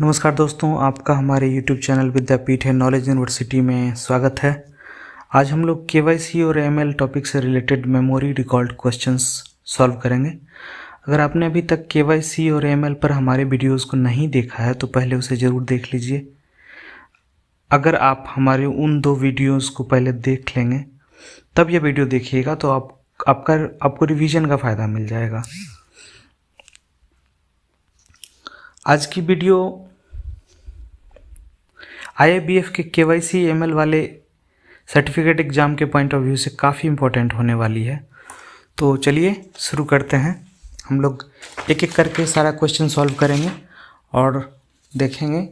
नमस्कार दोस्तों, आपका हमारे YouTube चैनल विद्यापीठ है नॉलेज यूनिवर्सिटी में स्वागत है। आज हम लोग KYC और ML टॉपिक से related memory recalled questions solve करेंगे। अगर आपने अभी तक KYC और ML पर हमारे वीडियोस को नहीं देखा है तो पहले उसे ज़रूर देख लीजिए। अगर आप हमारे उन दो वीडियोस को पहले देख लेंगे तब यह वीडियो देखिएगा तो आपको रिवीजन का फ़ायदा मिल जाएगा। आज की वीडियो IABF के KYC ML वाले सर्टिफिकेट एग्ज़ाम के पॉइंट ऑफ व्यू से काफ़ी इम्पोर्टेंट होने वाली है। तो चलिए शुरू करते हैं। हम लोग एक एक करके सारा क्वेश्चन सॉल्व करेंगे और देखेंगे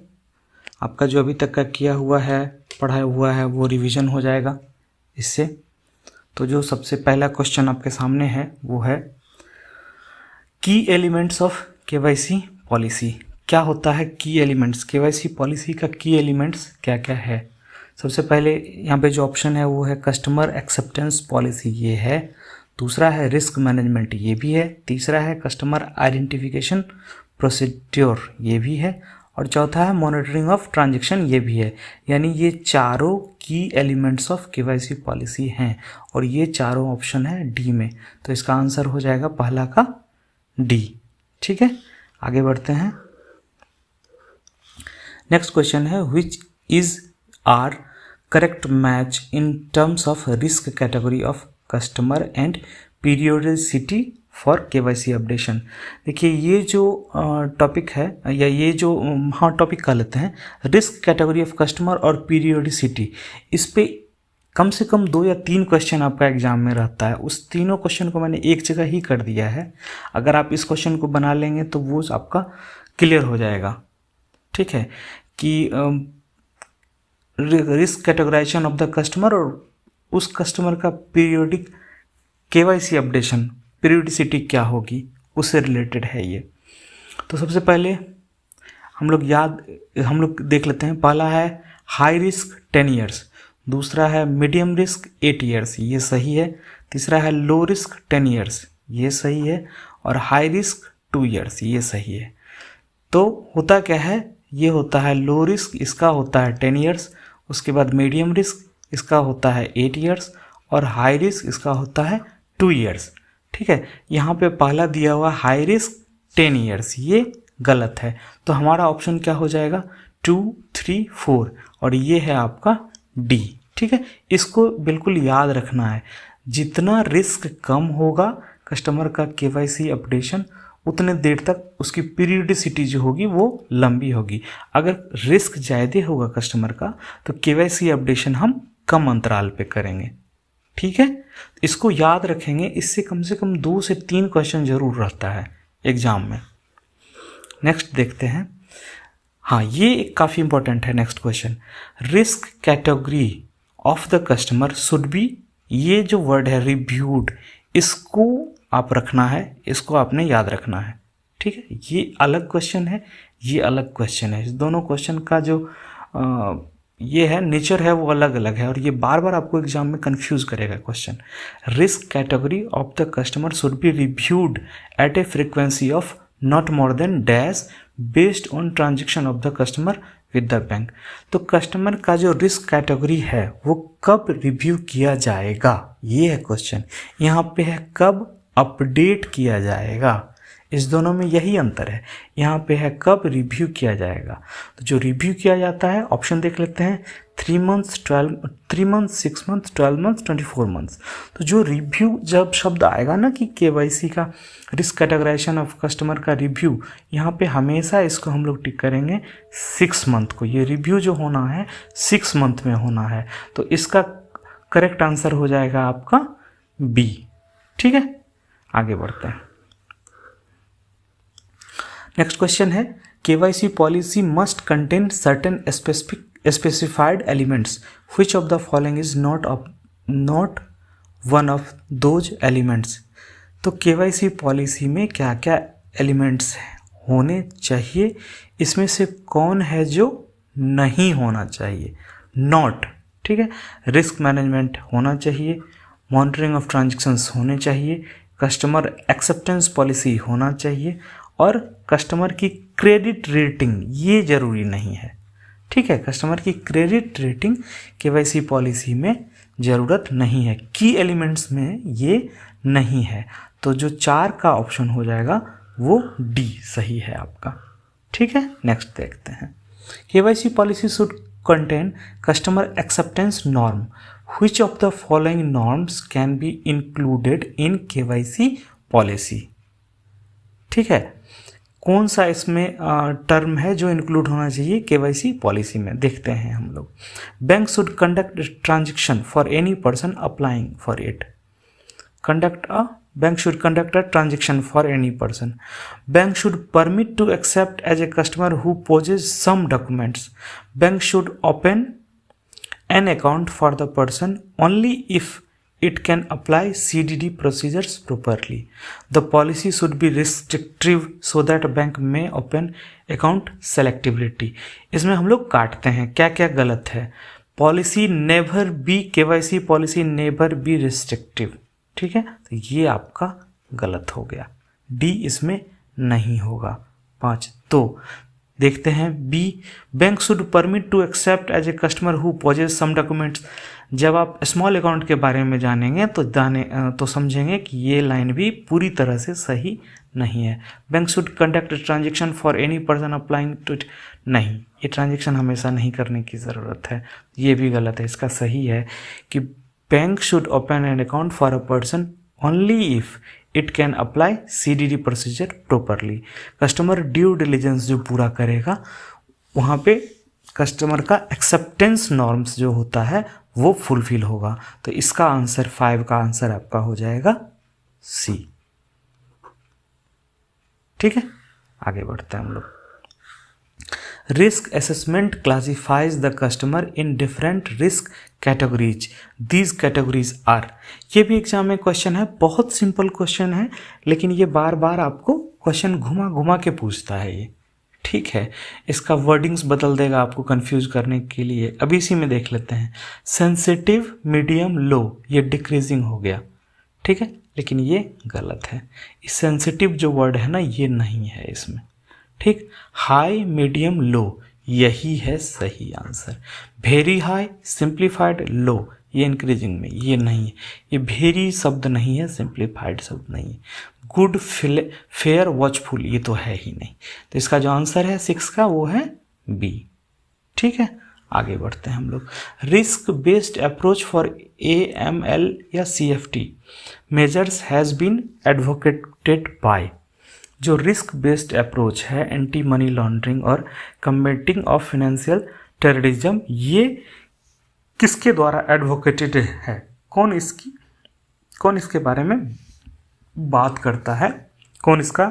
आपका जो अभी तक का किया हुआ है, पढ़ा हुआ है, वो रिवीजन हो जाएगा इससे। तो जो सबसे पहला क्वेश्चन आपके सामने है वो है की एलिमेंट्स ऑफ KYC पॉलिसी। क्या होता है की एलिमेंट्स? KYC पॉलिसी का की एलिमेंट्स क्या क्या है? सबसे पहले यहाँ पे जो ऑप्शन है वो है कस्टमर एक्सेप्टेंस पॉलिसी, ये है। दूसरा है रिस्क मैनेजमेंट, ये भी है। तीसरा है कस्टमर आइडेंटिफिकेशन प्रोसीड्योर, ये भी है। और चौथा है मॉनिटरिंग ऑफ ट्रांजैक्शन, ये भी है। यानी ये चारों की एलिमेंट्स ऑफ KYC पॉलिसी हैं और ये चारों ऑप्शन है डी में। तो इसका आंसर हो जाएगा पहला का डी। ठीक है, आगे बढ़ते हैं। नेक्स्ट क्वेश्चन है which is are correct match in terms of risk category of customer and periodicity for KYC updation. देखिए ये जो टॉपिक है या ये जो टॉपिक कह लेते हैं रिस्क कैटेगरी ऑफ कस्टमर और पीरियोडिसिटी, इस पे कम से कम 2 या 3 क्वेश्चन आपका एग्जाम में रहता है। उस तीनों क्वेश्चन को मैंने एक जगह ही कर दिया है। अगर आप इस क्वेश्चन को बना लेंगे तो वो आपका क्लियर हो जाएगा। ठीक है, कि risk categorisation of the customer और उस कस्टमर का पीरियोडिक KYC अपडेशन पीरियोडिसिटी क्या होगी उससे रिलेटेड है ये। तो सबसे पहले हम लोग देख लेते हैं। पहला है हाई रिस्क 10 ईयर्स, दूसरा है मीडियम रिस्क 8 ईयर्स, ये सही है। तीसरा है लो रिस्क 10 ईयर्स, ये सही है। और हाई रिस्क 2 ईयर्स, ये सही है। तो होता क्या है, ये होता है लो रिस्क, इसका होता है 10 ईयर्स। उसके बाद मीडियम रिस्क, इसका होता है 8 ईयर्स। और हाई रिस्क, इसका होता है 2 ईयर्स। ठीक है, यहाँ पे पहला दिया हुआ हाई रिस्क 10 ईयर्स, ये गलत है। तो हमारा ऑप्शन क्या हो जाएगा 2, 3, 4 और ये है आपका डी। ठीक है, इसको बिल्कुल याद रखना है। जितना रिस्क कम होगा कस्टमर का KYC अपडेशन, उतने देर तक उसकी पीरियडिसिटी जो होगी वो लंबी होगी। अगर रिस्क ज़्यादा होगा कस्टमर का तो KYC अपडेशन हम कम अंतराल पे करेंगे। ठीक है, इसको याद रखेंगे। इससे कम से कम 2 से 3 क्वेश्चन जरूर रहता है एग्जाम में। नेक्स्ट देखते हैं। हाँ, ये एक काफ़ी इंपॉर्टेंट है next question. Risk category of the customer should B, ये जो वर्ड है रिव्यूड, इसको आप रखना है, इसको आपने याद रखना है। ठीक है, ये अलग क्वेश्चन है, ये अलग क्वेश्चन है। इस दोनों क्वेश्चन का जो ये है नेचर है वो अलग अलग है और ये बार बार आपको एग्जाम में कंफ्यूज करेगा question. Risk category of the customer should be reviewed at a frequency of not more than dash based on transaction of the customer with the bank. तो कस्टमर का जो रिस्क कैटेगरी है वो कब review किया जाएगा, ये है क्वेश्चन। यहाँ पे है कब अपडेट किया जाएगा, इस दोनों में यही अंतर है। यहाँ पे है कब रिव्यू किया जाएगा। तो जो रिव्यू किया जाता है ऑप्शन देख लेते हैं 3 मंथ्स, 6 मंथ्स, 12 मंथ्स, 24 मंथ्स। तो जो रिव्यू जब शब्द आएगा ना कि KYC का रिस्क कैटेगराइजेशन ऑफ कस्टमर का रिव्यू, यहाँ पे हमेशा इसको हम लोग टिक करेंगे 6 मंथ को। ये रिव्यू जो होना है 6 मंथ में होना है। तो इसका करेक्ट आंसर हो जाएगा आपका बी। ठीक है, आगे बढ़ते हैं। नेक्स्ट क्वेश्चन है KYC policy must contain certain specified elements, which of the following is not one of those elements. तो KYC पॉलिसी में क्या क्या एलिमेंट्स होने चाहिए, इसमें से कौन है जो नहीं होना चाहिए? नॉट। ठीक है, रिस्क मैनेजमेंट होना चाहिए, मॉनिटरिंग ऑफ ट्रांजैक्शंस होने चाहिए, कस्टमर एक्सेप्टेंस पॉलिसी होना चाहिए और कस्टमर की क्रेडिट रेटिंग ये ज़रूरी नहीं है। ठीक है, कस्टमर की क्रेडिट रेटिंग केवाईसी पॉलिसी में ज़रूरत नहीं है, की एलिमेंट्स में ये नहीं है। तो जो 4 का ऑप्शन हो जाएगा वो डी सही है आपका। ठीक है, नेक्स्ट देखते हैं। KYC policy should contain customer acceptance norm, which of the following norms can be included in KYC policy. ठीक है, कौन सा इसमें टर्म है जो इंक्लूड होना चाहिए केवाईसी पॉलिसी में, देखते हैं हम लोग। Bank should conduct transaction for any person applying for it. Bank should conduct a transaction for any person. Bank should permit to accept as a customer who poses some documents. Bank should open an account for the person only if it can apply CDD procedures properly. The policy should be restrictive so that bank may open account selectively. इसमें हम लोग काटते हैं क्या क्या गलत है। Policy never be, KYC policy never be restrictive. ठीक है, तो ये आपका गलत हो गया, डी इसमें नहीं होगा। 5 तो देखते हैं B, bank should permit to accept as a customer who possess some documents. जब आप स्मॉल अकाउंट के बारे में जानेंगे तो समझेंगे कि ये लाइन भी पूरी तरह से सही नहीं है। Bank should conduct transaction for any person applying to it, नहीं, ये ट्रांजेक्शन हमेशा नहीं करने की ज़रूरत है, ये भी गलत है। इसका सही है कि bank should open an account for a person only if it can apply CDD procedure properly. Customer due diligence जो पूरा करेगा वहाँ पे कस्टमर का एक्सेप्टेंस नॉर्म्स जो होता है वो फुलफिल होगा। तो इसका आंसर 5 का आंसर आपका हो जाएगा सी। ठीक है, आगे बढ़ते हैं हम लोग। Risk assessment classifies the customer in different risk categories, these categories are. ये भी एग्जाम में क्वेश्चन है, बहुत सिंपल क्वेश्चन है, लेकिन ये बार बार आपको क्वेश्चन घुमा घुमा के पूछता है ये। ठीक है, इसका वर्डिंग्स बदल देगा आपको कंफ्यूज करने के लिए। अभी इसी में देख लेते हैं। सेंसिटिव, मीडियम, लो, ये डिक्रीजिंग हो गया। ठीक है, लेकिन ये गलत है। इस सेंसिटिव जो वर्ड है ना ये नहीं है इसमें। ठीक, हाई, मीडियम, लो, यही है सही आंसर। वेरी हाई, सिंप्लीफाइड, लो, ये इंक्रीजिंग में, ये नहीं है। ये वेरी शब्द नहीं है, सिंप्लीफाइड शब्द नहीं है। गुड, फेयर, वॉचफुल, ये तो है ही नहीं। तो इसका जो आंसर है 6 का वो है बी। ठीक है, आगे बढ़ते हैं हम लोग। Risk based approach for AML या CFT measures has been advocated by. जो रिस्क बेस्ड अप्रोच है एंटी मनी लॉन्ड्रिंग और कम्बेटिंग ऑफ फाइनेंशियल टेररिज्म, ये किसके द्वारा एडवोकेटेड है? कौन इसके बारे में बात करता है, कौन इसका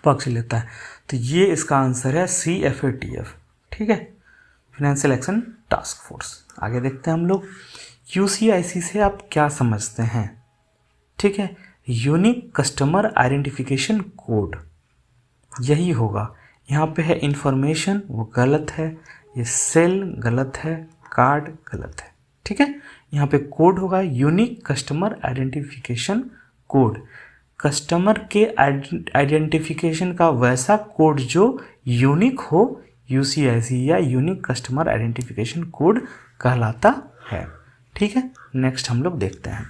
पक्ष लेता है? तो ये इसका आंसर है CFATF। ठीक है, फाइनेंशियल एक्शन टास्क फोर्स। आगे देखते हैं हम लोग। UCIC से आप क्या समझते हैं? ठीक है, यूनिक कस्टमर आइडेंटिफिकेशन कोड, यही होगा। यहाँ पे है इंफॉर्मेशन, वो गलत है। ये सेल गलत है, कार्ड गलत है। ठीक है, यहाँ पे कोड होगा unique customer identification code. Customer के आइडेंटिफिकेशन का वैसा कोड जो यूनिक हो, UCIC या यूनिक कस्टमर आइडेंटिफिकेशन कोड कहलाता है। ठीक है, नेक्स्ट हम लोग देखते हैं।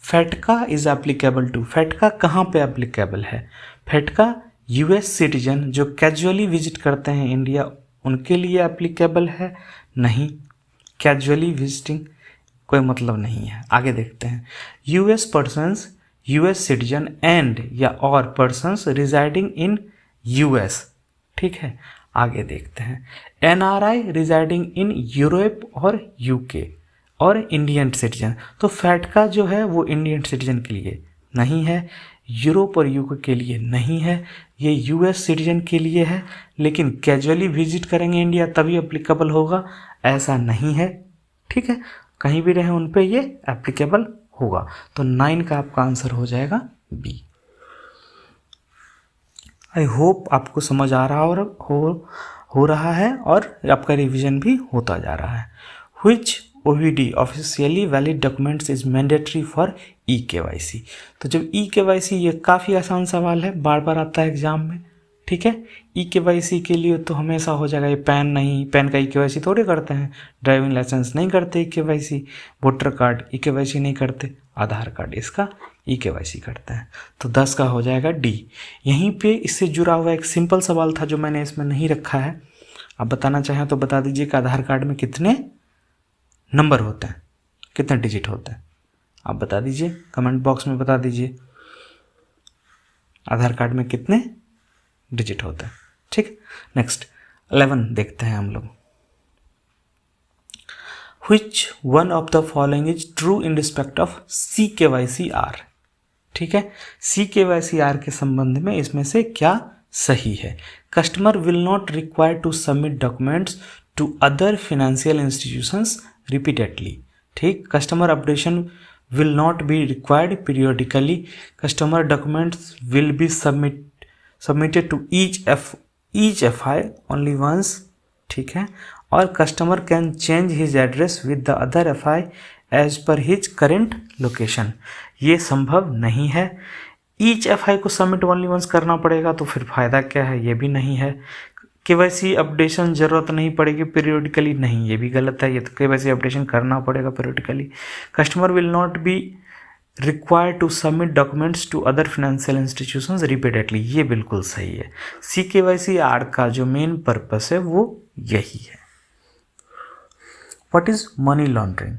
फैटका इज एप्लीकेबल टू, फैटका कहाँ पे एप्लीकेबल है? फैटका US सिटीजन जो कैजुअली विजिट करते हैं इंडिया उनके लिए एप्लीकेबल है? नहीं, कैजुअली विजिटिंग कोई मतलब नहीं है। आगे देखते हैं। US persons, US citizen and या और पर्सन्स रिजाइडिंग इन US। ठीक है, आगे देखते हैं। NRI रिजाइडिंग इन यूरोप और UK और इंडियन सिटीजन। तो फैटका जो है वो इंडियन सिटीजन के लिए नहीं है, यूरोप और UK के लिए नहीं है, ये US सिटीजन के लिए है। लेकिन कैजुअली विजिट करेंगे इंडिया तभी एप्लीकेबल होगा, ऐसा नहीं है। ठीक है, कहीं भी रहे उन पे ये एप्लीकेबल होगा। तो 9 का आपका आंसर हो जाएगा बी। आई होप आपको समझ आ रहा हो रहा है और आपका रिवीजन भी होता जा रहा है। Which OVD officially valid documents is mandatory for eKYC। तो जब eKYC, ये काफ़ी आसान सवाल है, बार बार आता है एग्जाम में, ठीक है। eKYC के लिए तो हमेशा हो जाएगा, ये पैन नहीं, पैन का eKYC थोड़े करते हैं, ड्राइविंग लाइसेंस नहीं करते eKYC, वोटर कार्ड eKYC नहीं करते, आधार कार्ड इसका eKYC करते हैं। तो 10 का हो जाएगा D। यहीं पे इससे जुड़ा हुआ एक सिंपल सवाल था जो मैंने इसमें नहीं रखा है, आप बताना चाहें तो बता दीजिए कि आधार कार्ड में कितने नंबर होते हैं, कितने डिजिट होते हैं, आप बता दीजिए, कमेंट बॉक्स में बता दीजिए आधार कार्ड में कितने डिजिट होते हैं, ठीक। नेक्स्ट 11 देखते हैं हम लोग। Which one of the following is true in respect of CKYC-R? ठीक है, CKYC-R के संबंध में इसमें से क्या सही है? Customer will not require to submit documents to other financial institutions repeatedly, ठीक। Customer updation will not be required periodically. Customer documents will be submitted to each FI only once, ठीक है। और customer can change his address with the other FI as per his current location। ये संभव नहीं है। each FI को submit only once करना पड़ेगा, तो फिर फ़ायदा क्या है, ये भी नहीं है। KYC अपडेशन ज़रूरत नहीं पड़ेगी पीरियोडिकली, नहीं, ये भी गलत है, ये तो KYC अपडेशन करना पड़ेगा periodically. Customer will not be required to submit documents to other financial institutions repeatedly, ये बिल्कुल सही है। CKYC-R का जो मेन पर्पस है वो यही है। व्हाट इज मनी लॉन्ड्रिंग,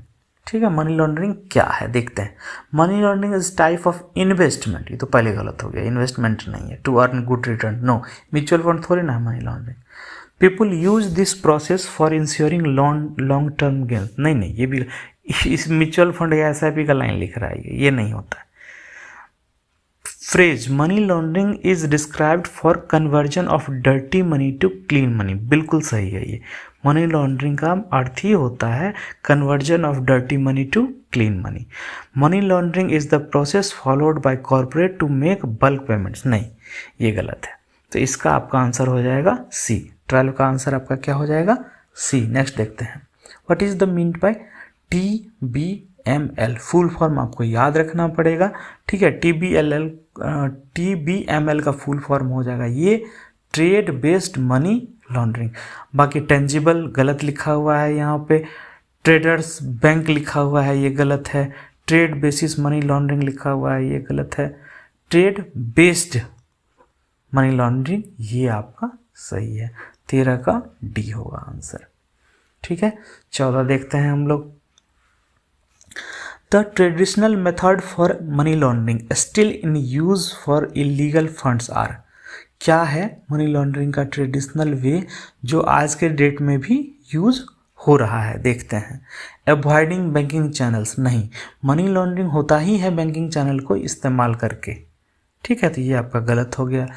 ठीक है। मनी लॉन्ड्रिंग क्या है देखते हैं। Money laundering is type of investment, ये तो पहले गलत हो गया, इन्वेस्टमेंट नहीं है, to earn good return, no, mutual fund थोड़ी ना है money laundering. People use this process for insuring long term gain, नहीं, ये भी इस म्यूचुअल फंड या SIP का लाइन लिख रहा है, ये नहीं होता है। Phrase money laundering is described for conversion of dirty money to clean money, बिल्कुल सही है। ये मनी लॉन्ड्रिंग का अर्थ ही होता है conversion of dirty money to clean money. Money laundering is the process followed by corporate to make bulk payments, नहीं, ये गलत है। तो इसका आपका आंसर हो जाएगा C। 12 का आंसर आपका क्या हो जाएगा, C। नेक्स्ट देखते हैं। What is the mean by TBML, full form आपको याद रखना पड़ेगा, ठीक है। TBML का फुल फॉर्म हो जाएगा ये ट्रेड बेस्ड मनी लॉन्ड्रिंग। बाकी टेंजिबल गलत लिखा हुआ है, यहाँ पे ट्रेडर्स बैंक लिखा हुआ है, ये गलत है। ट्रेड बेसिस मनी लॉन्ड्रिंग लिखा हुआ है, ये गलत है। ट्रेड बेस्ड मनी लॉन्ड्रिंग ये आपका सही है। 13 का D होगा आंसर, ठीक है। 14 देखते हैं हम लोग। The traditional method for money laundering still in use for illegal funds are, क्या है मनी लॉन्ड्रिंग का ट्रेडिशनल वे जो आज के डेट में भी यूज हो रहा है, देखते हैं। अवॉइडिंग बैंकिंग चैनल्स, नहीं, मनी लॉन्ड्रिंग होता ही है बैंकिंग चैनल को इस्तेमाल करके, ठीक है, तो ये आपका गलत हो गया।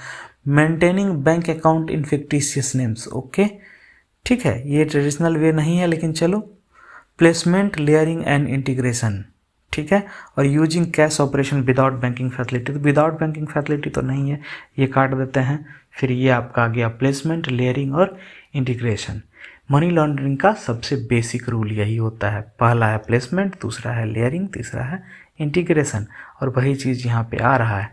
Maintaining bank account in fictitious names, okay, ठीक है, ये ट्रेडिशनल वे नहीं है, लेकिन चलो। प्लेसमेंट, लेयरिंग एंड इंटीग्रेशन, ठीक है, और using cash operation without banking facility, तो विदाउट बैंकिंग फैसिलिटी तो नहीं है, ये काट देते हैं। फिर ये आपका आ गया प्लेसमेंट, लेयरिंग और इंटीग्रेशन। मनी लॉन्ड्रिंग का सबसे बेसिक रूल यही होता है, पहला है प्लेसमेंट, दूसरा है लेयरिंग, तीसरा है इंटीग्रेशन, और वही चीज़ यहाँ पे आ रहा है,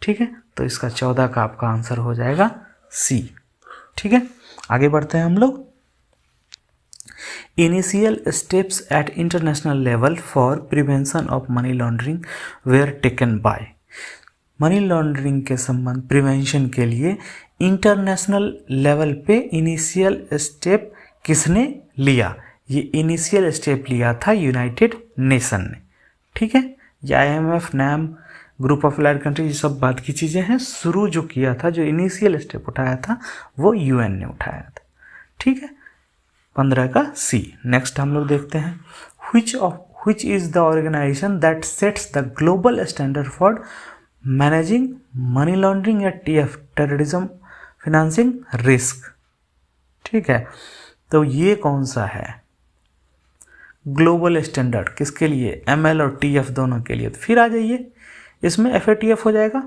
ठीक है। तो इसका 14 का आपका आंसर हो जाएगा C, ठीक है। आगे बढ़ते हैं हम लोग। Initial steps at international level for prevention of money laundering were taken by, money laundering के संबंध प्रिवेंशन के लिए इंटरनेशनल लेवल पे इनिशियल स्टेप किसने लिया, ये इनिशियल स्टेप लिया था यूनाइटेड नेशन ने, ठीक है। ये IMF, NAM, group of allied country, ये सब बात की चीज़ें हैं। शुरू जो किया था, जो इनिशियल स्टेप उठाया था, वो UN ने उठाया था, ठीक है। 15 का C। नेक्स्ट हम लोग देखते हैं। which is the organization that sets the global standard for managing money laundering या TF, terrorism financing risk, ठीक है। तो ये कौन सा है ग्लोबल स्टैंडर्ड, किसके लिए, ML और TF दोनों के लिए। तो फिर आ जाइए, इसमें FATF हो जाएगा,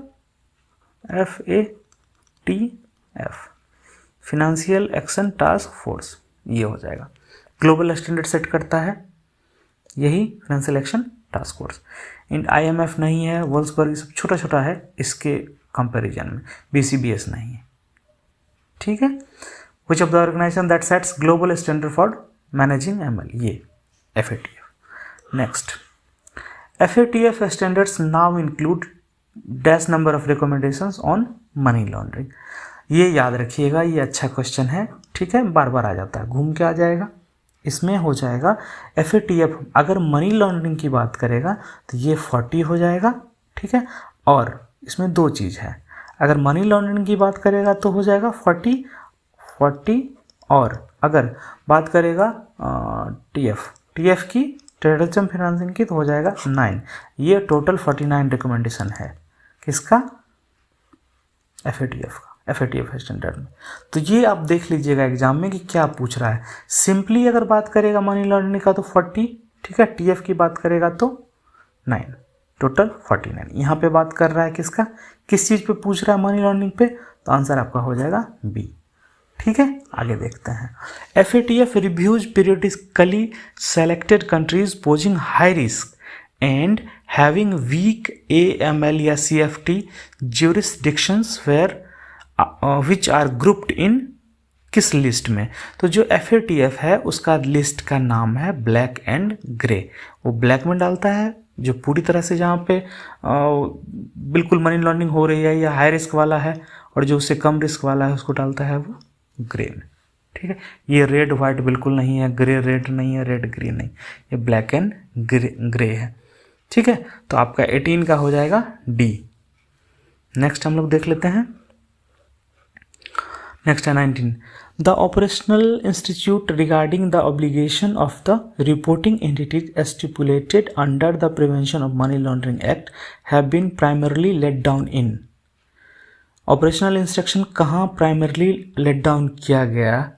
FATF, financial action task force, ये हो जाएगा। ग्लोबल स्टैंडर्ड सेट करता है, यही फाइनेंशियल एक्शन टास्क फोर्स। इन IMF नहीं है, वॉल्सबर्ग सब छोटा छोटा है इसके कंपैरिजन में, BCBS नहीं है, ठीक है। Which of the organisation that sets global standard for managing ML, ये FATF। Next, FATF standards now include dash number of recommendations on money laundering. ये याद रखिएगा, ये अच्छा क्वेश्चन है, ठीक है, बार बार आ जाता है, घूम के आ जाएगा। इसमें हो जाएगा FATF अगर मनी लॉन्ड्रिंग की बात करेगा तो ये 40 हो जाएगा, ठीक है। और इसमें दो चीज़ है, अगर मनी लॉन्ड्रिंग की बात करेगा तो हो जाएगा 40, और अगर बात करेगा TF की, टेररिज्म फाइनेंसिंग की, तो हो जाएगा 9। ये टोटल 49 रिकमेंडेशन है किसका, FATF का, FATF स्टैंडर्ड में। तो ये आप देख लीजिएगा एग्जाम में कि क्या पूछ रहा है। सिंपली अगर बात करेगा मनी लॉन्ड्रिंग का तो 40, ठीक है, TF की बात करेगा तो 9, टोटल 49। यहाँ पे बात कर रहा है किसका, किस चीज़ पे पूछ रहा है, मनी लॉन्ड्रिंग पे, तो आंसर आपका हो जाएगा B, ठीक है। आगे देखते हैं, FATF reviews periodically selected countries posing high risk and having weak AML या CFT jurisdictions where which are grouped in किस लिस्ट में। तो जो FATF है उसका लिस्ट का नाम है ब्लैक एंड ग्रे। वो ब्लैक में डालता है जो पूरी तरह से जहाँ पे बिल्कुल मनी लॉन्ड्रिंग हो रही है या हाई रिस्क वाला है, और जो उससे कम रिस्क वाला है उसको डालता है वो ग्रे में, ठीक है। ये रेड वाइट बिल्कुल नहीं है, ग्रे रेड नहीं है, रेड ग्रीन नहीं, ये ब्लैक एंड ग्रे है, ठीक है। तो आपका 18 का हो जाएगा D। नेक्स्ट हम लोग देख लेते हैं, नेक्स्ट है 19, the operational institute regarding the obligation of the reporting entities stipulated under the prevention of money laundering act have been primarily laid down in. Operational instruction कहाँ प्राइमरली लेट डाउन किया गया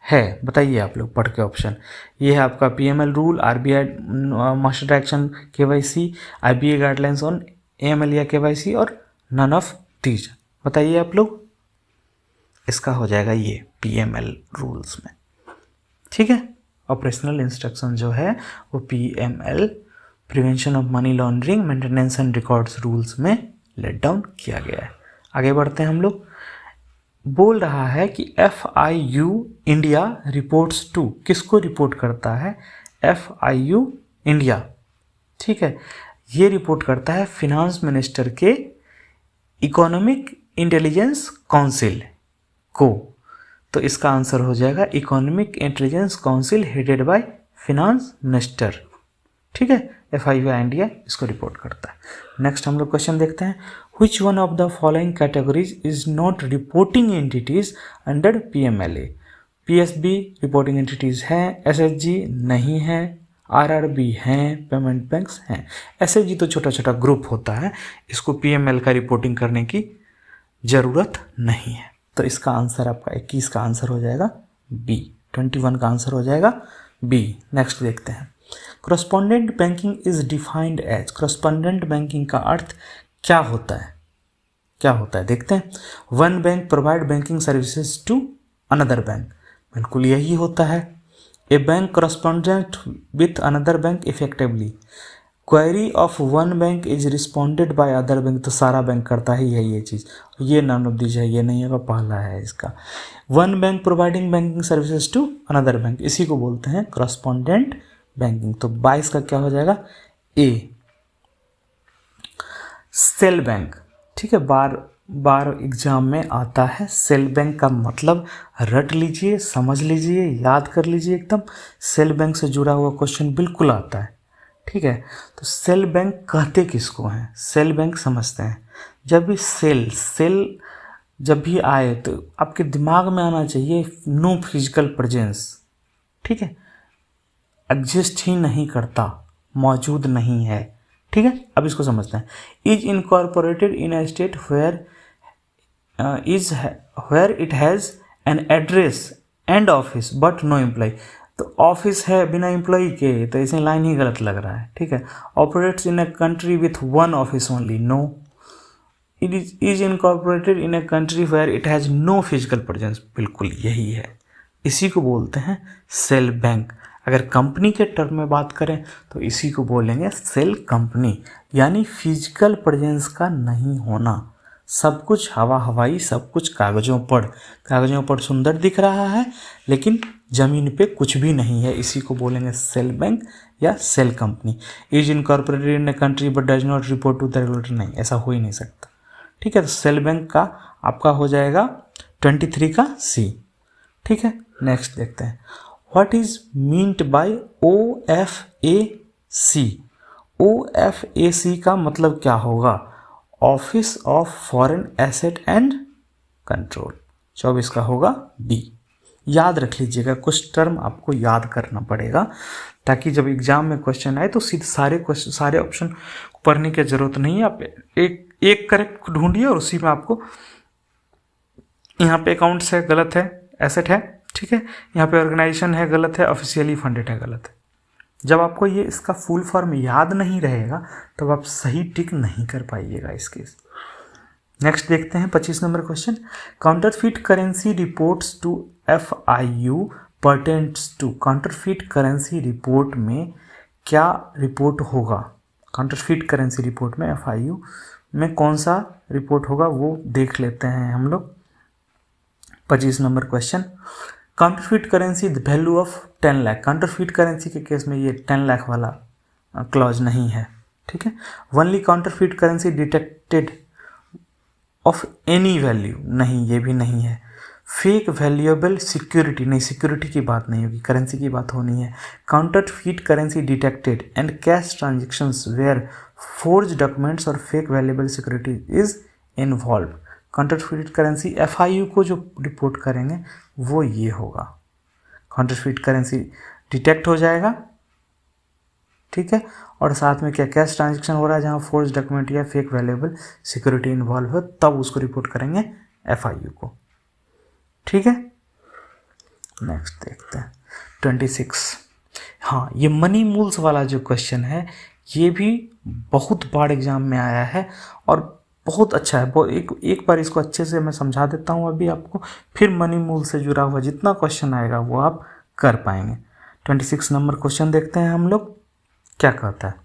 है, बताइए आप लोग पढ़ के ऑप्शन। ये है आपका PML rule, RBI master action KYC, IBA guidelines on AML या KYC, और नन ऑफ दीज। बताइए आप लोग, इसका हो जाएगा ये PML रूल्स में, ठीक है। ऑपरेशनल इंस्ट्रक्शन जो है वो PML prevention of money laundering maintenance and records rules में लेट डाउन किया गया है। आगे बढ़ते हैं हम लोग, बोल रहा है कि FIU इंडिया रिपोर्ट्स टू, किसको रिपोर्ट करता है, FIU इंडिया, ठीक है। ये रिपोर्ट करता है फिनांस मिनिस्टर के इकोनॉमिक इंटेलिजेंस काउंसिल को। तो इसका आंसर हो जाएगा economic intelligence council headed by finance minister, ठीक है। FIU इंडिया इसको रिपोर्ट करता है। नेक्स्ट हम लोग क्वेश्चन देखते हैं, which one of the following categories is not reporting entities under PMLA। PSB reporting entities हैं, SHG नहीं है, RRB हैं, पेमेंट बैंक्स हैं। SHG तो छोटा छोटा ग्रुप होता है, इसको PML का रिपोर्टिंग करने की ज़रूरत नहीं है। तो इसका आंसर आपका 21 का आंसर हो जाएगा B, 21 का आंसर हो जाएगा B। नेक्स्ट देखते हैं, correspondent banking is defined as. Correspondent banking का अर्थ क्या होता है, क्या होता है देखते हैं। One bank provide banking services to another bank, बिल्कुल यही होता है। A bank correspondent with another bank effectively. Query of one bank is responded by other bank, तो सारा बैंक करता ही है ये चीज़। ये नॉन ऑफ दीज है, ये नहीं होगा, पहला है इसका। One bank providing banking services to another bank, इसी को बोलते हैं करस्पॉन्डेंट बैंकिंग। तो 22 का क्या हो जाएगा A। सेल बैंक, ठीक है, बार एग्जाम में आता है। सेल बैंक का मतलब रट लीजिए, समझ लीजिए, याद कर लीजिए एकदम। सेल बैंक से जुड़ा हुआ क्वेश्चन बिल्कुल आता है, ठीक है। तो सेल बैंक कहते किसको हैं, सेल बैंक समझते हैं। जब भी सेल जब भी आए तो आपके दिमाग में आना चाहिए नो फिजिकल प्रेजेंस, ठीक है, एग्जिस्ट ही नहीं करता, मौजूद नहीं है, ठीक है। अब इसको समझते हैं। Is incorporated in a state where it has an address and office but no employ. तो ऑफिस है बिना एम्प्लॉय के, तो इसे लाइन ही गलत लग रहा है, ठीक है। Operates in a country with one office only, no. It is incorporated in a country where it has no physical presence, बिल्कुल यही है, इसी को बोलते हैं सेल बैंक। अगर कंपनी के टर्म में बात करें तो इसी को बोलेंगे सेल कंपनी, यानी फिजिकल प्रेजेंस का नहीं होना। सब कुछ हवा हवाई, सब कुछ कागज़ों पर सुंदर दिख रहा है लेकिन ज़मीन पे कुछ भी नहीं है, इसी को बोलेंगे सेल बैंक या shell company. Is incorporated in a country but does not report to the regulator, नहीं, ऐसा हो ही नहीं सकता। ठीक है, तो सेल बैंक का आपका हो जाएगा 23 का सी। ठीक है, नेक्स्ट देखते हैं, what is meant by OFAC। OFAC का मतलब क्या होगा? Office of foreign asset and control. 24 का होगा डी। याद रख लीजिएगा, कुछ टर्म आपको याद करना पड़ेगा ताकि जब एग्जाम में क्वेश्चन आए तो सीधे सारे ऑप्शन पढ़ने की जरूरत नहीं है। आप एक करेक्ट ढूंढिए और उसी में आपको, यहाँ पे अकाउंट्स है गलत है, एसेट है, ठीक है, यहाँ पे ऑर्गेनाइजेशन है गलत है, ऑफिशियली फंडेड है गलत है। जब आपको ये इसका फुल फॉर्म याद नहीं रहेगा तब आप सही टिक नहीं कर पाइएगा इसके। नेक्स्ट देखते हैं 25 number question, counterfeit currency reports to FIU pertains to. Counterfeit currency report में क्या रिपोर्ट होगा? काउंटरफीट करेंसी रिपोर्ट में FIU में कौन सा रिपोर्ट होगा वो देख लेते हैं हम लोग। 25 number question, counterfeit currency the value of 10 lakh. Counterfeit currency के केस में ये 10 लाख वाला क्लॉज नहीं है। ठीक है, only counterfeit currency detected of any value, नहीं, ये भी नहीं है। फेक वैल्यूएबल सिक्योरिटी, नहीं, सिक्योरिटी की बात नहीं होगी, करेंसी की बात होनी है। Counterfeit currency detected and cash transactions where forge documents और fake valuable security is involve. Counterfeit currency FIU को जो रिपोर्ट करेंगे वो ये होगा, काउंटरफीट करेंसी डिटेक्ट हो जाएगा, ठीक है, और साथ में क्या कैश ट्रांजेक्शन हो रहा है जहाँ फोर्ज डॉक्यूमेंट या फेक वैल्यूएबल सिक्योरिटी इन्वॉल्व है, तब उसको रिपोर्ट करेंगे FIU को। ठीक है, नेक्स्ट देखते हैं 26। हाँ, ये मनी मूल्स वाला जो क्वेश्चन है ये भी बहुत बार एग्जाम में आया है और बहुत अच्छा है। एक बार इसको अच्छे से मैं समझा देता हूँ अभी आपको, फिर मनी मूल से जुड़ा हुआ जितना क्वेश्चन आएगा वो आप कर पाएंगे। 26 नंबर क्वेश्चन देखते हैं हम लोग, क्या कहता है,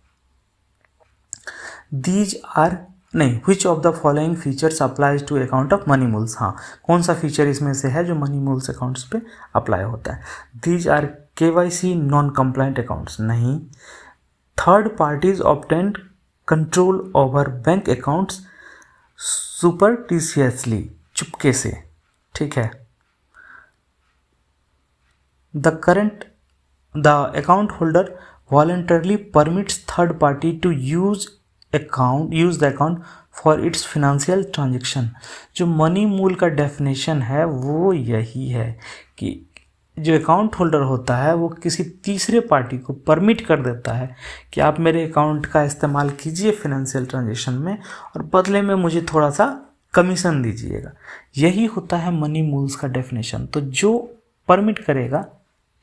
दीज आर, नहीं, which of the following features applies to account of money mules. हाँ, कौन सा फीचर इसमें से है जो मनी मूल्स अकाउंट्स पे अप्लाई होता है? These are KYC non compliant accounts, नहीं। Third parties obtained control over bank accounts surreptitiously, चुपके से, ठीक है। The account holder voluntarily permits third party to use the account for its financial transaction। जो money मूल का डेफिनेशन है वो यही है कि जो अकाउंट होल्डर होता है वो किसी तीसरे पार्टी को परमिट कर देता है कि आप मेरे अकाउंट का इस्तेमाल कीजिए फाइनेंशियल ट्रांजेक्शन में और बदले में मुझे थोड़ा सा कमीशन दीजिएगा। यही होता है मनी मूल्स का डेफिनेशन। तो जो परमिट करेगा,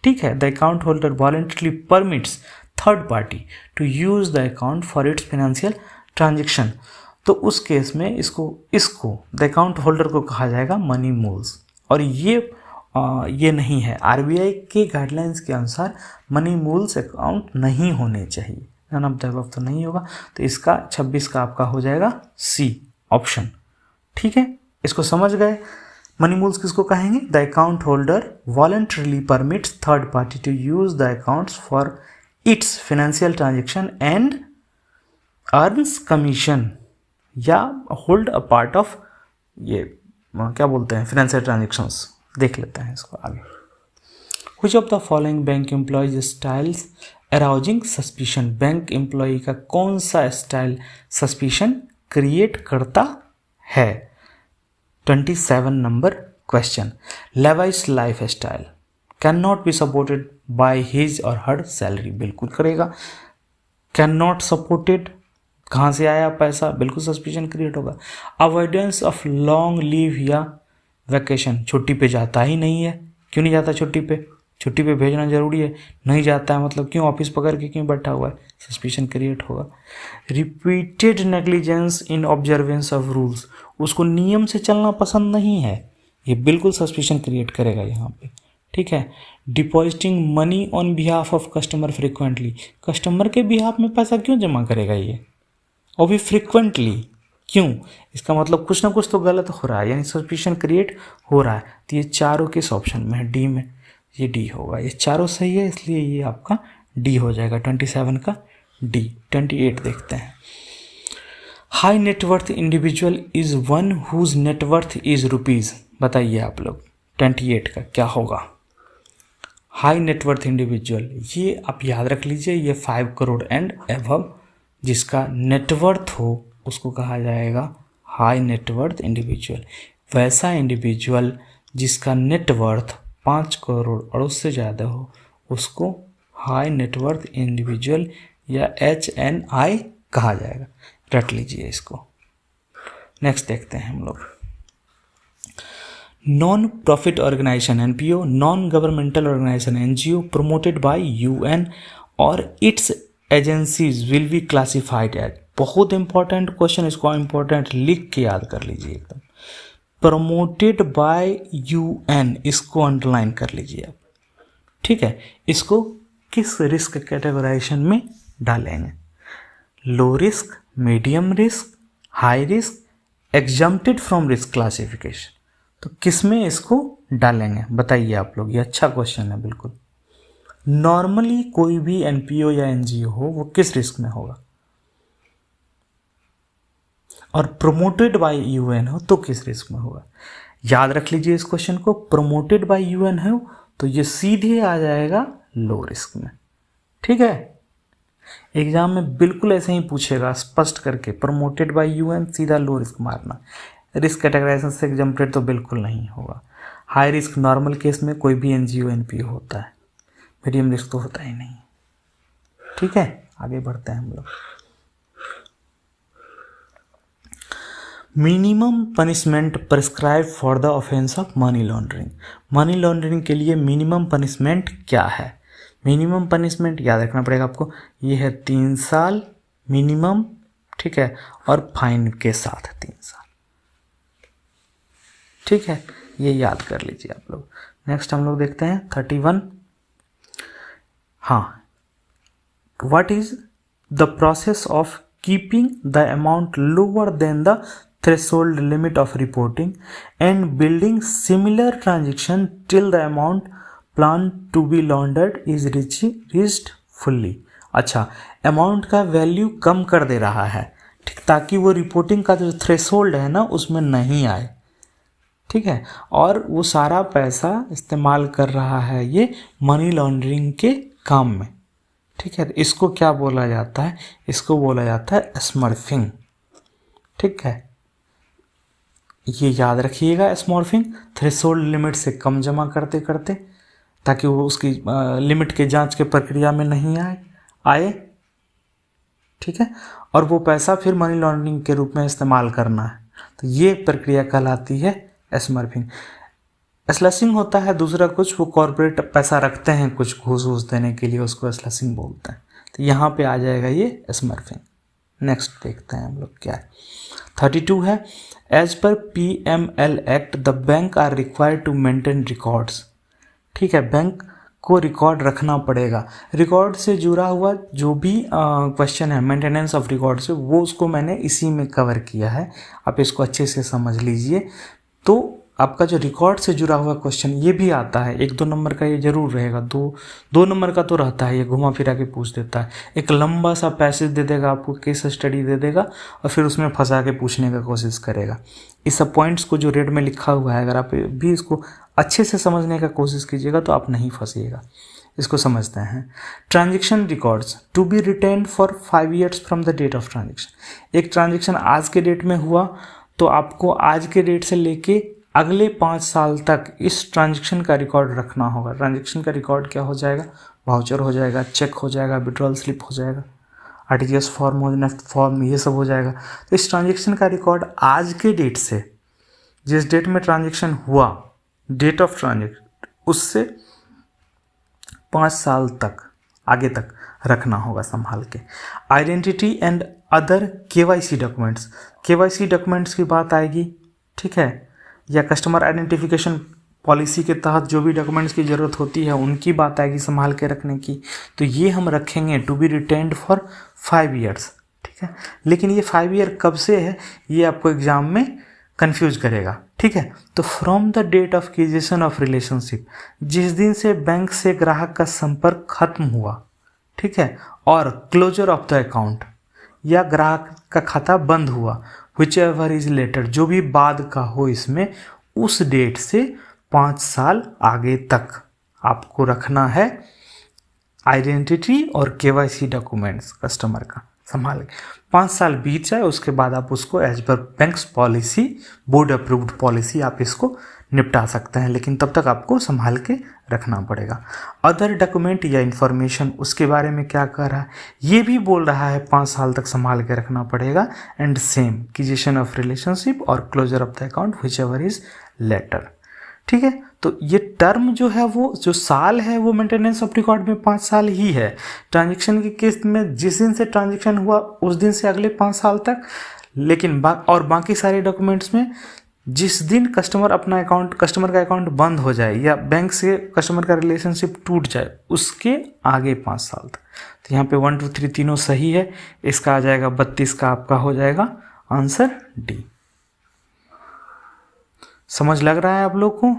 ठीक है, the account holder voluntarily permits third party to use the account for its financial transaction, तो उस केस में इसको द अकाउंट होल्डर को कहा जाएगा मनी मूल्स। और ये नहीं है, RBI के गाइडलाइंस के अनुसार मनी मूल्स अकाउंट नहीं होने चाहिए, नन ऑफ द अबव तो नहीं होगा। तो इसका 26 का आपका हो जाएगा C ऑप्शन। ठीक है, इसको समझ गए। मनी मूल्स किसको कहेंगे? The account holder voluntarily permits third party to use the accounts for its financial transaction and earns commission या होल्ड अ पार्ट ऑफ, ये क्या बोलते हैं, फाइनेंशियल ट्रांजेक्शंस। देख लेते हैं इसको आगे। Which of the following bank employees styles arousing suspicion. Bank employee का कौन सा स्टाइल सस्पिशन क्रिएट करता है? 27 number question, lavish life style can not be supported by his और हर सैलरी, बिल्कुल करेगा। कैन नॉट सपोर्टेड, कहाँ से आया पैसा, बिल्कुल सस्पिशन क्रिएट होगा। अवॉइडेंस ऑफ लॉन्ग लीव या वैकेशन, छुट्टी पे जाता ही नहीं है, क्यों नहीं जाता छुट्टी पे? छुट्टी पे भेजना जरूरी है, नहीं जाता है मतलब क्यों, ऑफिस पकड़ के क्यों बैठा हुआ है, सस्पिशन क्रिएट होगा। Repeated negligence in observance of rules, उसको नियम से चलना पसंद नहीं है, ये बिल्कुल सस्पिशन क्रिएट करेगा यहाँ पे। ठीक है। Depositing money on behalf of customer frequently, customer के बिहाफ में पैसा क्यों जमा करेगा ये, और भी फ्रिक्वेंटली क्यों, इसका मतलब कुछ ना कुछ तो गलत हो रहा है, यानी सस्पिशन क्रिएट हो रहा है। तो ये चारों किस ऑप्शन में है, डी में, ये डी होगा, ये चारों सही है इसलिए ये आपका डी हो जाएगा 27 का डी। 28 देखते हैं। High net worth individual is one whose net worth is rupees, बताइए आप लोग 28 का क्या होगा। हाई नेटवर्थ इंडिविजुअल, ये आप याद रख लीजिए, ये 5 करोड़ एंड एबव जिसका नेटवर्थ हो उसको कहा जाएगा हाई नेटवर्थ इंडिविजुअल। वैसा इंडिविजुअल जिसका नेटवर्थ 5 करोड़ और उससे ज़्यादा हो उसको हाई नेटवर्थ इंडिविजुअल या HNI कहा जाएगा, रट लीजिए इसको। नेक्स्ट देखते हैं हम लोग। Non profit organisation NPO, non governmental organisation NGO promoted by UN और its agencies will be classified as, बहुत इंपॉर्टेंट क्वेश्चन, इसको इंपॉर्टेंट लिख के याद कर लीजिए एकदम। प्रमोटेड बाय UN, इसको अंडरलाइन कर लीजिए आप, ठीक है। इसको किस रिस्क कैटेगराइजेशन में डालेंगे, low risk, medium risk, high risk, exempted from risk classification, तो किस में इसको डालेंगे बताइए आप लोग, ये अच्छा क्वेश्चन है बिल्कुल। नॉर्मली कोई भी NPO या NGO हो वो किस रिस्क में होगा, और प्रमोटेड बाय UN हो तो किस रिस्क में होगा। याद रख लीजिए इस क्वेश्चन को, प्रमोटेड बाय UN हो तो ये सीधे आ जाएगा लो रिस्क में, ठीक है। एग्जाम में बिल्कुल ऐसे ही पूछेगा स्पष्ट करके, प्रमोटेड बाय UN सीधा लो रिस्क मारना, रिस्क कैटेगराइजेशन से एग्जम्प्टेड तो बिल्कुल नहीं होगा। हाई रिस्क नॉर्मल केस में कोई भी NGO NPO होता है, मीडियम रिस्क तो होता ही नहीं, ठीक है। आगे बढ़ते हैं हम लोग। Minimum punishment prescribe for the offence of money laundering, money laundering के लिए मिनिमम पनिशमेंट क्या है। मिनिमम पनिशमेंट याद रखना पड़ेगा आपको, ये है 3 साल मिनिमम, ठीक है, और फाइन के साथ 3 साल, ठीक है, ये याद कर लीजिए आप लोग। नेक्स्ट हम लोग देखते हैं 31। हाँ, what is the process of keeping the amount lower than the threshold limit of reporting and building similar transaction till the amount planned to be laundered is reached fully। अच्छा, अमाउंट का value कम कर दे रहा है, ठीक, ताकि वो reporting का जो थ्रेशोल्ड है ना उसमें नहीं आए, ठीक है, और वो सारा पैसा इस्तेमाल कर रहा है ये मनी लॉन्ड्रिंग के काम में, ठीक है। इसको क्या बोला जाता है, इसको बोला जाता है स्मर्फिंग, ठीक है, ये याद रखिएगा। स्मॉर्फिंग थ्रेशोल्ड लिमिट से कम जमा करते करते ताकि वो उसकी लिमिट के जांच के प्रक्रिया में नहीं आए, ठीक है, और वो पैसा फिर मनी लॉन्ड्रिंग के रूप में इस्तेमाल करना है, तो ये प्रक्रिया कहलाती है स्मर्फिंग। स्लशिंग होता है दूसरा कुछ, वो कॉर्पोरेट पैसा रखते हैं कुछ घूस वूस देने के लिए, उसको स्लशिंग बोलते हैं, तो यहाँ पे आ जाएगा ये स्मर्फिंग। नेक्स्ट देखते हैं हम लोग क्या है। 32 है, as per PML act the bank are required to maintain records, ठीक है, बैंक को रिकॉर्ड रखना पड़ेगा। रिकॉर्ड से जुड़ा हुआ जो भी क्वेश्चन है मेंटेनेंस ऑफ रिकॉर्ड से, वो उसको मैंने इसी में कवर किया है, आप इसको अच्छे से समझ लीजिए। तो आपका जो रिकॉर्ड से जुड़ा हुआ क्वेश्चन ये भी आता है, 1-2 नंबर का ये जरूर रहेगा, 2 नंबर का तो रहता है, ये घुमा फिरा के पूछ देता है। एक लंबा सा पैसेज दे देगा आपको, केस स्टडी दे देगा और फिर उसमें फंसा के पूछने का कोशिश करेगा। इस सब पॉइंट्स को जो रेड में लिखा हुआ है, अगर आप भी इसको अच्छे से समझने का कोशिश कीजिएगा तो आप नहीं फंसिएगा। इसको समझते हैं। Transaction records to be retained for 5 years from the date of transaction. एक ट्रांजेक्शन आज के डेट में हुआ तो आपको आज के डेट से लेके अगले 5 साल तक इस ट्रांजेक्शन का रिकॉर्ड रखना होगा। ट्रांजेक्शन का रिकॉर्ड क्या हो जाएगा, वाउचर हो जाएगा, चेक हो जाएगा, विड्रॉल स्लिप हो जाएगा, RTGS फॉर्म हो, नेफ्ट फॉर्म, ये सब हो जाएगा। तो इस ट्रांजेक्शन का रिकॉर्ड आज के डेट से, जिस डेट में ट्रांजेक्शन हुआ, डेट ऑफ ट्रांजेक्शन, उससे 5 साल तक आगे तक रखना होगा संभाल के। Identity and other KYC documents, KYC documents की बात आएगी, ठीक है, या कस्टमर आइडेंटिफिकेशन पॉलिसी के तहत जो भी डॉक्यूमेंट्स की ज़रूरत होती है उनकी बात आएगी संभाल के रखने की, तो ये हम रखेंगे to be retained for 5 years, ठीक है। लेकिन ये 5 ईयर कब से है ये आपको एग्जाम में कंफ्यूज करेगा, ठीक है। तो from the date of acquisition of relationship, जिस दिन से बैंक से ग्राहक का संपर्क खत्म हुआ, ठीक है, और क्लोजर ऑफ द अकाउंट या ग्राहक का खाता बंद हुआ, विच एवर इज लेटर, जो भी बाद का हो इसमें, उस डेट से 5 साल आगे तक आपको रखना है आइडेंटिटी और केवाईसी डॉक्यूमेंट्स कस्टमर का संभाल के। 5 साल बीत जाए उसके बाद आप उसको as per bank's policy, board approved policy, आप इसको निपटा सकते हैं, लेकिन तब तक आपको संभाल के रखना पड़ेगा। अदर डॉक्यूमेंट या इन्फॉर्मेशन, उसके बारे में क्या कह रहा है, ये भी बोल रहा है 5 साल तक संभाल के रखना पड़ेगा। And same acquisition of relationship और closure of the account whichever is later, ठीक है। तो ये टर्म जो है वो जो साल है वो मेंटेनेंस ऑफ रिकॉर्ड में 5 साल ही है। ट्रांजेक्शन की किस्त में जिस दिन से ट्रांजेक्शन हुआ उस दिन से अगले 5 साल तक, लेकिन बाकी सारे डॉक्यूमेंट्स में जिस दिन कस्टमर का अकाउंट बंद हो जाए या बैंक से कस्टमर का रिलेशनशिप टूट जाए उसके आगे 5 साल तक। तो यहाँ पे 1 2 3 तीनों सही है, इसका आ जाएगा 32 का आपका हो जाएगा आंसर डी। समझ लग रहा है आप लोग को?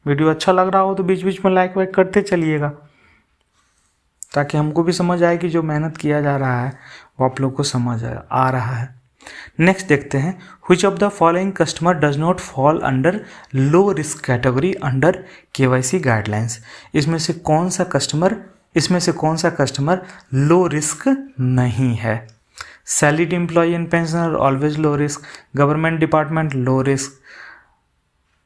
वीडियो अच्छा लग रहा हो तो बीच बीच में लाइक वाइक करते चलिएगा, ताकि हमको भी समझ आए कि जो मेहनत किया जा रहा है वो आप लोग को समझ आ रहा है। नेक्स्ट देखते हैं, which of the following customer does not fall under low risk category under KYC guidelines. इसमें से कौन सा कस्टमर लो रिस्क नहीं है? Salaried employee and pensioner always low risk, government department low risk,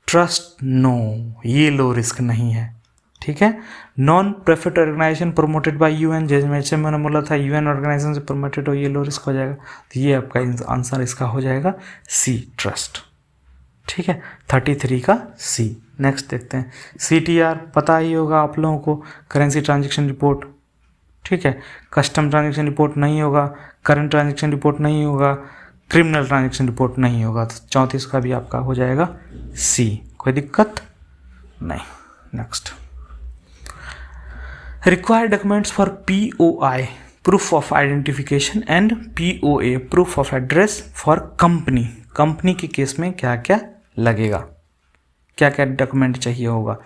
trust no, ये low risk नहीं है, ठीक है। Non profit organisation promoted by UN, जैसे मैंने बोला था यूएन ऑर्गेनाइजेशन से प्रमोटेड हो, ये लो रिस्क हो जाएगा। तो ये आपका आंसर इसका हो जाएगा सी, ट्रस्ट, ठीक है। 33 का सी। नेक्स्ट देखते हैं, CTR पता ही होगा आप लोगों को, करेंसी ट्रांजेक्शन रिपोर्ट, ठीक है। कस्टम ट्रांजेक्शन रिपोर्ट नहीं होगा, करंट ट्रांजेक्शन रिपोर्ट नहीं होगा, क्रिमिनल ट्रांजेक्शन रिपोर्ट नहीं होगा। तो 34 का भी आपका हो जाएगा सी, कोई दिक्कत नहीं। Next, required documents for POI, proof of identification, and POA, proof of address for company. Company के केस में क्या क्या लगेगा, क्या क्या डॉक्यूमेंट चाहिए होगा?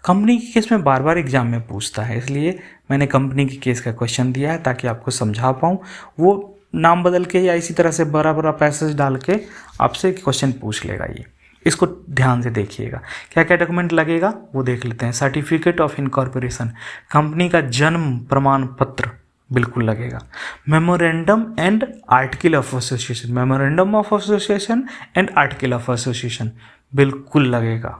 कंपनी के केस में बार बार एग्जाम में पूछता है, इसलिए मैंने कंपनी के केस का क्वेश्चन दिया है ताकि आपको समझा पाऊँ। वो नाम बदल के या इसी तरह से बड़ा बड़ा पैसेज डाल के आपसे क्वेश्चन पूछ लेगा। ये इसको ध्यान से देखिएगा, क्या क्या डॉक्यूमेंट लगेगा वो देख लेते हैं। सर्टिफिकेट ऑफ इनकॉर्पोरेशन, कंपनी का जन्म प्रमाण पत्र बिल्कुल लगेगा। Memorandum and article of association, memorandum of association and article of association बिल्कुल लगेगा।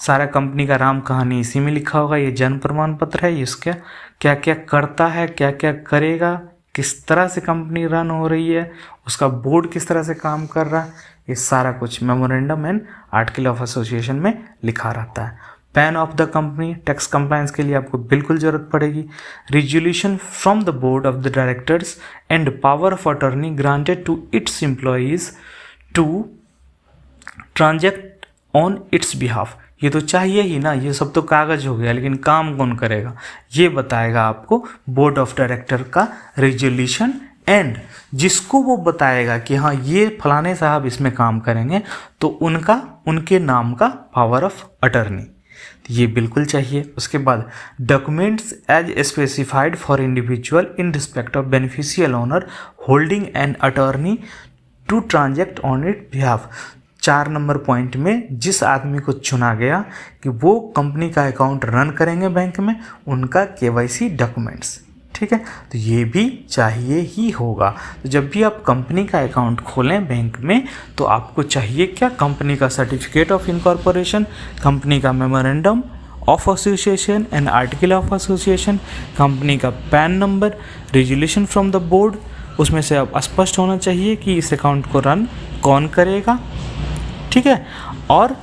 सारा कंपनी का राम कहानी इसी में लिखा होगा। ये जन्म प्रमाण पत्र है, इसका क्या क्या करता है, क्या क्या करेगा, किस तरह से कंपनी रन हो रही है, उसका बोर्ड किस तरह से काम कर रहा है, ये सारा कुछ memorandum and article of association में लिखा रहता है। PAN of the company, tax compliance के लिए आपको बिल्कुल जरूरत पड़ेगी। Resolution from the board of the directors and power of attorney granted to its employees to transact on its behalf. ये तो चाहिए ही ना, ये सब तो कागज हो गया, लेकिन काम कौन करेगा ये बताएगा आपको बोर्ड ऑफ डायरेक्टर का रिजोल्यूशन, एंड जिसको वो बताएगा कि हाँ ये फलाने साहब इसमें काम करेंगे तो उनके नाम का पावर ऑफ अटर्नी, ये बिल्कुल चाहिए। उसके बाद documents as specified for individual in respect of beneficial owner holding an attorney to transact on it behalf. 4 number point में जिस आदमी को चुना गया कि वो कंपनी का अकाउंट रन करेंगे बैंक में, उनका KYC डॉक्यूमेंट्स, ठीक है। तो ये भी चाहिए ही होगा। तो जब भी आप कंपनी का अकाउंट खोलें बैंक में तो आपको चाहिए क्या? कंपनी का सर्टिफिकेट ऑफ इनकॉर्पोरेशन, कंपनी का memorandum of association and article of association, company का PAN number, resolution from the board, उसमें से अब स्पष्ट होना चाहिए कि इस अकाउंट को रन कौन करेगा, ठीक है, और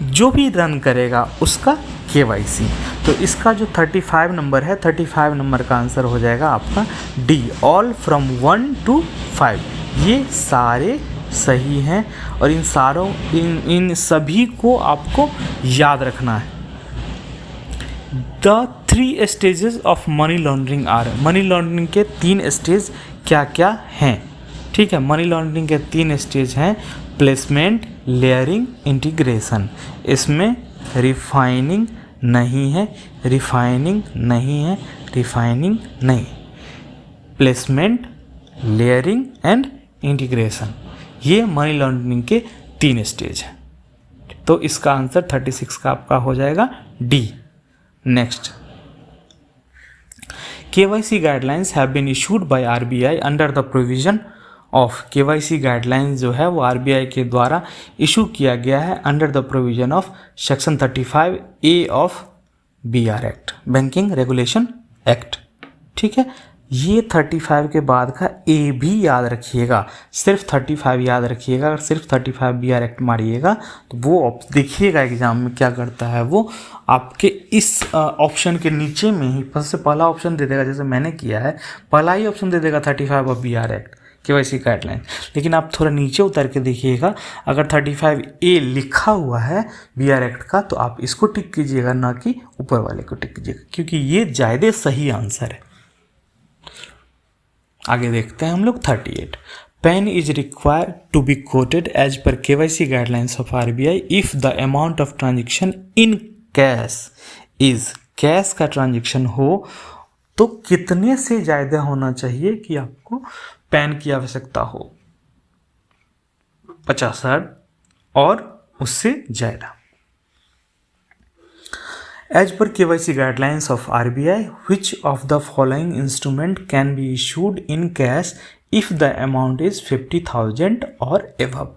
जो भी रन करेगा उसका KYC। तो इसका जो 35 नंबर है, 35 नंबर का आंसर हो जाएगा आपका डी, ऑल फ्रॉम 1 to 5। ये सारे सही हैं और इन सभी को आपको याद रखना है। The 3 stages of money laundering are, money laundering के 3 स्टेज क्या क्या हैं? ठीक है, मनी लॉन्ड्रिंग के 3 स्टेज हैं, प्लेसमेंट, लेयरिंग, इंटीग्रेशन। इसमें रिफाइनिंग नहीं है, रिफाइनिंग नहीं है, रिफाइनिंग नहीं, प्लेसमेंट, लेयरिंग एंड इंटीग्रेशन, ये मनी लॉन्ड्रिंग के 3 स्टेज हैं। तो इसका आंसर 36 का आपका हो जाएगा D. Next, KYC guidelines have been issued by RBI under the provision of KYC guidelines जो है वो RBI के द्वारा इशू किया गया है under the provision of section 35A of BR act, banking regulation act. ठीक है, ये 35 के बाद का A भी याद रखिएगा, सिर्फ 35 याद रखिएगा। अगर सिर्फ 35 BR एक्ट मारिएगा तो वो देखिएगा एग्जाम में क्या करता है, वो आपके इस ऑप्शन के नीचे में ही सबसे पहला ऑप्शन दे देगा, जैसे मैंने किया है, पहला ही ऑप्शन दे देगा 35 of BR act KYC guideline. लेकिन आप थोड़ा नीचे उतर के देखिएगा, अगर 35A लिखा हुआ है BR एक्ट का तो आप इसको टिक कीजिएगा, ना कि ऊपर वाले को टिक कीजिएगा, क्योंकि ये ज़्यादा सही आंसर है। आगे देखते हैं हम लोग 38। PAN is required to be quoted as per KYC guidelines of RBI if the amount of transaction in cash is, cash का ट्रांजेक्शन हो तो कितने से ज़्यादा होना चाहिए कि आपको पेन की आवश्यकता हो? 50,000 और उससे ज़्यादा। As per KYC guidelines of RBI, which of the following instrument can be issued in cash if the amount is 50,000 or above?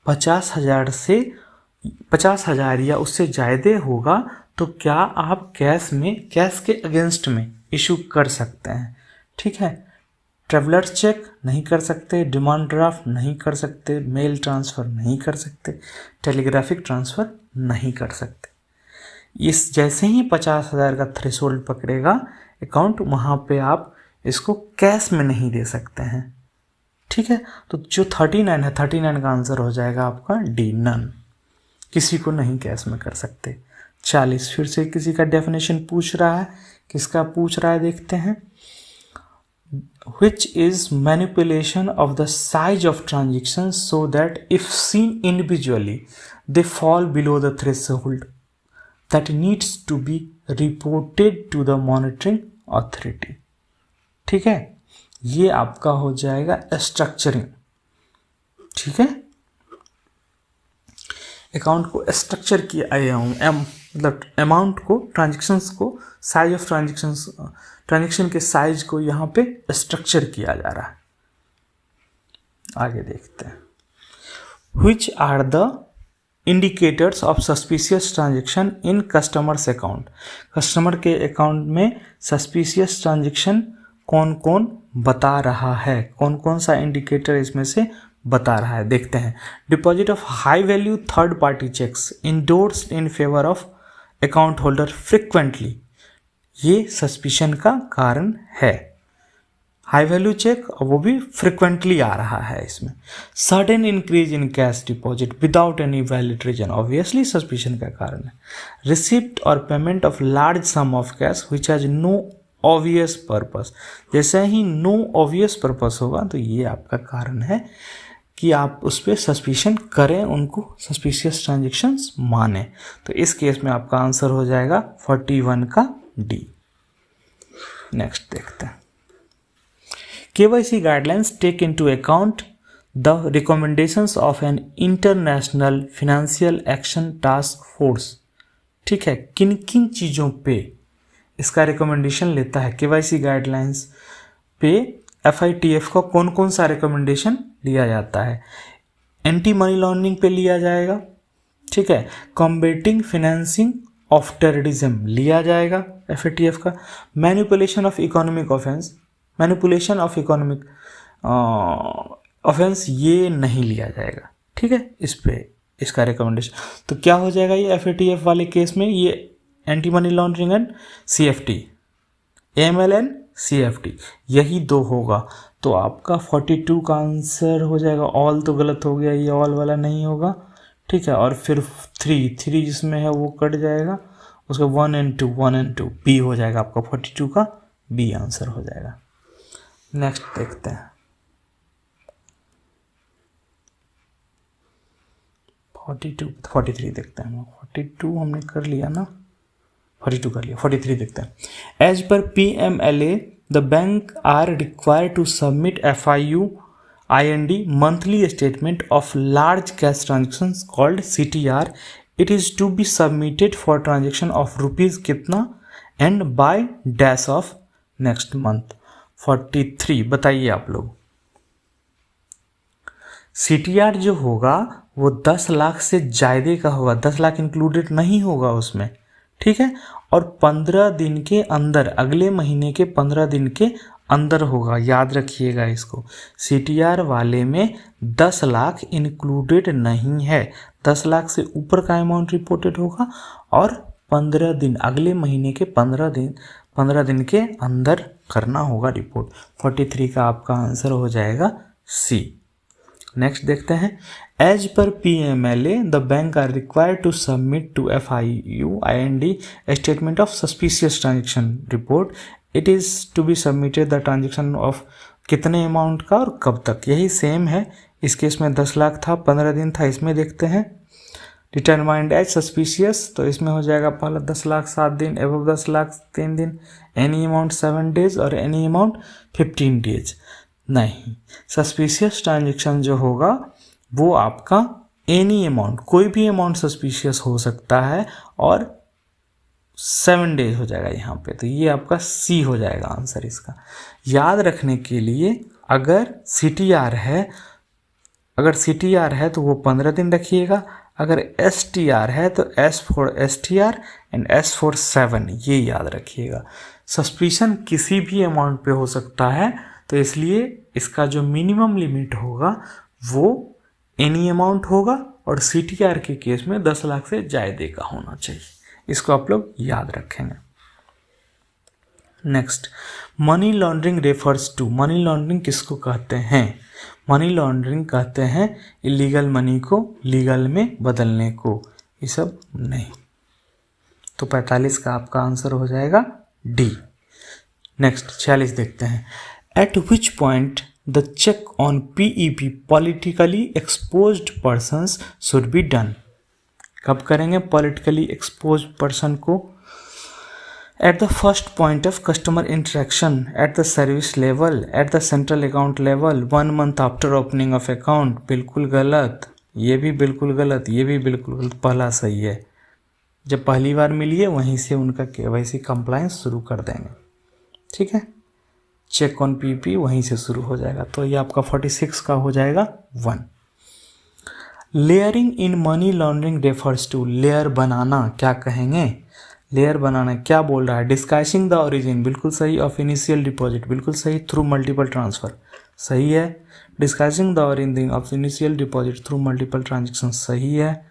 50,000 या उससे ज़्यादा होगा तो क्या आप कैश के अगेंस्ट में इशू कर सकते हैं? ठीक है, ट्रेवलर्स चेक नहीं कर सकते, डिमांड ड्राफ्ट नहीं कर सकते, मेल ट्रांसफ़र नहीं कर सकते, टेलीग्राफिक ट्रांसफ़र नहीं कर सकते। इस जैसे ही 50,000 का थ्रेशोल्ड पकड़ेगा अकाउंट, वहाँ पे आप इसको कैश में नहीं दे सकते हैं। ठीक है, तो जो 39 है, 39 का आंसर हो जाएगा आपका डी, नन, किसी को नहीं कैश में कर सकते। 40 फिर से किसी का डेफिनेशन पूछ रहा है, किसका पूछ रहा है देखते हैं। Which is manipulation of the size of transactions so that if seen individually they fall below the threshold that needs to be reported to the monitoring authority। ठीक है, ये आपका हो जाएगा स्ट्रक्चरिंग। ठीक है, अकाउंट को स्ट्रक्चर किया मतलब अमाउंट को, ट्रांजेक्शन्स को, साइज ऑफ ट्रांजेक्शन के साइज को यहाँ पे स्ट्रक्चर किया जा रहा है। आगे देखते हैं। Which are the indicators of suspicious transaction in customers account? Customer के अकाउंट में सस्पिशियस ट्रांजेक्शन कौन कौन बता रहा है, कौन कौन सा इंडिकेटर इसमें से बता रहा है, देखते हैं। Deposit of high value third party cheques endorsed in favour of account holder frequently, ये सस्पिशन का कारण है। हाई वैल्यू चेक, वो भी फ्रिक्वेंटली आ रहा है इसमें। Sudden increase in cash deposit without any valid reason, obviously suspicion का कारण है। रिसिप्ट और payment of large sum of cash which has no obvious purpose, जैसे ही नो ऑब्वियस पर्पस होगा तो ये आपका कारण है कि आप उस पर सस्पिशन करें, उनको सस्पिशियस ट्रांजेक्शन्स माने। तो इस केस में आपका आंसर हो जाएगा 41 का डी। नेक्स्ट देखते हैं। KYC guidelines take into account the recommendations of an international financial action task force। ठीक है, किन किन चीज़ों पे इसका रिकमेंडेशन लेता है? KYC गाइडलाइंस पे FATF का कौन कौन सा रिकमेंडेशन लिया जाता है? एंटी मनी लॉन्ड्रिंग पे लिया जाएगा। ठीक है, कॉम्बेटिंग फाइनेंसिंग ऑफ टेररिज्म लिया जाएगा FATF का। Manipulation of economic offence, manipulation of economic offence ये नहीं लिया जाएगा। ठीक है, इस पे इसका रिकमेंडेशन तो क्या हो जाएगा? ये FATF वाले केस में ये anti money laundering and CFT, AML and CFT, यही दो होगा। तो आपका 42 का आंसर हो जाएगा। ऑल तो गलत हो गया, ये ऑल वाला नहीं होगा, ठीक है। और फिर 3 जिसमें है वो कट जाएगा, उसका 1 and 2 बी हो जाएगा आपका 42 का बी आंसर हो जाएगा। नेक्स्ट देखते हैं 43 देखते हैं। 42 हमने कर लिया ना, 42 कर लिया, 43 देखते हैं। As per PMLA the bank are required to submit FIU IND monthly statement of large cash transactions called CTR. It is to be submitted for transaction of rupees कितना and by dash of next month। 43 बताइए आप लोग। CTR जो होगा वो 10 लाख से ज़्यादा का होगा, 10 लाख इंक्लूडेड नहीं होगा उसमें, ठीक है। और 15 दिन के अंदर, अगले महीने के 15 दिन के अंदर होगा, याद रखिएगा इसको। CTR वाले में 10 लाख इंक्लूडेड नहीं है, 10 लाख से ऊपर का अमाउंट रिपोर्टेड होगा और 15 दिन, अगले महीने के 15 दिन के अंदर करना होगा रिपोर्ट। 43 का आपका आंसर हो जाएगा सी। नेक्स्ट देखते हैं। As per PMLA the bank are required to submit to FIU IND statement of suspicious transaction report. It is to be submitted the transaction of कितने अमाउंट का और कब तक, यही सेम है। इस केस में 10 लाख था, 15 दिन था। इसमें देखते हैं डिटरमाइंड एज सस्पिशियस, तो इसमें हो जाएगा पहला 10 लाख 7 दिन, एबव 10 लाख 3 दिन, एनी अमाउंट 7 डेज और एनी अमाउंट 15 डेज। नहीं, सस्पिशियस ट्रांजेक्शन जो होगा वो आपका एनी अमाउंट, कोई भी अमाउंट सस्पिशियस हो सकता है और 7 डेज हो जाएगा यहाँ पे। तो ये आपका सी हो जाएगा आंसर इसका। याद रखने के लिए अगर CTR है तो वो 15 दिन रखिएगा, अगर STR है तो S for STR and S for 7, ये याद रखिएगा। सस्पिशन किसी भी अमाउंट पे हो सकता है, तो इसलिए इसका जो मिनिमम लिमिट होगा वो एनी अमाउंट होगा और CTR के केस में 10 लाख से ज़्यादा का होना चाहिए। इसको आप लोग याद रखेंगे। Next, money laundering refers to, money laundering किसको कहते हैं? मनी लॉन्ड्रिंग कहते हैं इलीगल मनी को लीगल में बदलने को, ये सब नहीं। तो 45 का आपका आंसर हो जाएगा डी। नेक्स्ट 46 देखते हैं। At which point the check on PEP politically exposed persons should be done. कब करेंगे पॉलिटिकली एक्सपोज पर्सन को? At the first point of customer interaction, at the service level, at the central account level, 1 month after opening of account. बिल्कुल गलत, ये भी बिल्कुल गलत, ये भी बिल्कुल गलत। पहला सही है, जब पहली बार मिलिए वहीं से उनका KYC कंप्लायंस शुरू कर देंगे, ठीक है। चेक ऑन PEP वहीं से शुरू हो जाएगा। तो ये आपका 46 का हो जाएगा 1। Layering in money laundering refers to, layer बनाना क्या कहेंगे? लेयर बनाना क्या बोल रहा है? डिस्काइसिंग द ओरिजिन, बिल्कुल सही। ऑफ इनिशियल डिपॉजिट, बिल्कुल सही। थ्रू मल्टीपल ट्रांसफर, सही है। Disguising the origin of initial deposit through multiple transaction, सही है।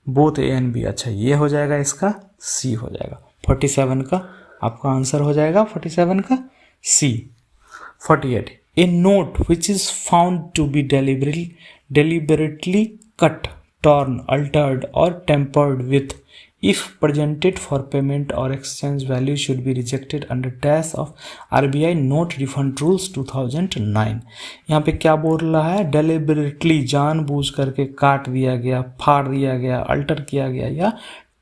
बोथ A एंड B, अच्छा ये हो जाएगा, इसका C हो जाएगा। 47 का आपका आंसर हो जाएगा 47 का C। 48, a note which is found to be deliberately cut, torn, altered or tampered with, if presented for payment or exchange value should be rejected under dash of RBI note refund rules 2009। यहाँ पे क्या बोल रहा है? deliberately, जानबूझ करके काट दिया गया, फाड़ दिया गया, अल्टर किया गया या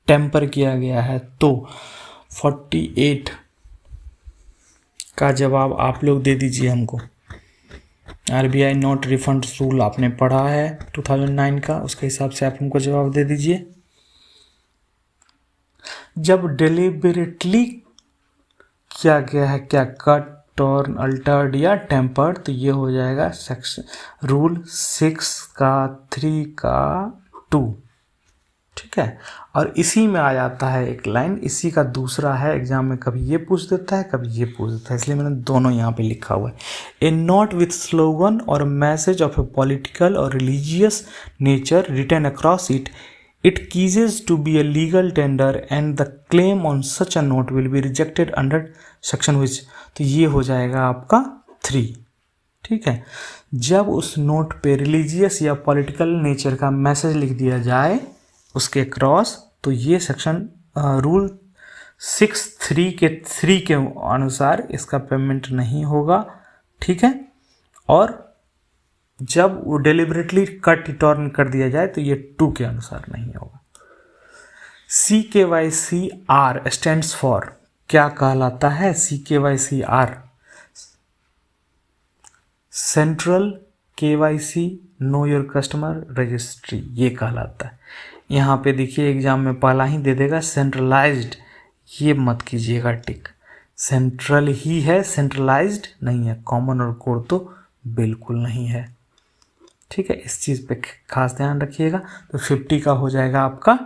टेम्पर किया गया है। तो 48 का जवाब आप लोग दे दीजिए हमको। RBI नोट रिफंड रूल आपने पढ़ा है 2009 का, उसके हिसाब से आप हमको जवाब दे दीजिए। जब डिलिबरेटली किया गया है, क्या कट, टॉर्न, अल्टर्ड या टेम्पर्ड, तो ये हो जाएगा सेक्शन रूल 6 का 3 का 2, ठीक है। और इसी में आ जाता है एक लाइन, इसी का दूसरा है, एग्जाम में कभी ये पूछ देता है कभी ये पूछ देता है, इसलिए मैंने दोनों यहाँ पे लिखा हुआ है। ए नोट विथ स्लोगन और मैसेज ऑफ ए पॉलिटिकल और religious nature written across it, it ceases to be a legal tender and the claim on such a note will be rejected under section which, तो ये हो जाएगा आपका 3, ठीक है। जब उस नोट पे रिलीजियस या पॉलिटिकल नेचर का मैसेज लिख दिया जाए उसके क्रॉस, तो ये सेक्शन रूल 6(3) के अनुसार इसका पेमेंट नहीं होगा, ठीक है। और जब वो डेलिबरेटली कट टर्न कर दिया जाए तो ये 2 के अनुसार नहीं होगा। CKYCR स्टैंड्स फॉर, क्या कहलाता है CKYCR? Central KYC know your customer registry, ये कहलाता है। यहाँ पे देखिए एग्जाम में पहला ही दे देगा सेंट्रलाइज्ड, ये मत कीजिएगा टिक, सेंट्रल ही है, सेंट्रलाइज्ड नहीं है। कॉमन और कोर तो बिल्कुल नहीं है, ठीक है। इस चीज़ पे खास ध्यान रखिएगा। तो 50 का हो जाएगा आपका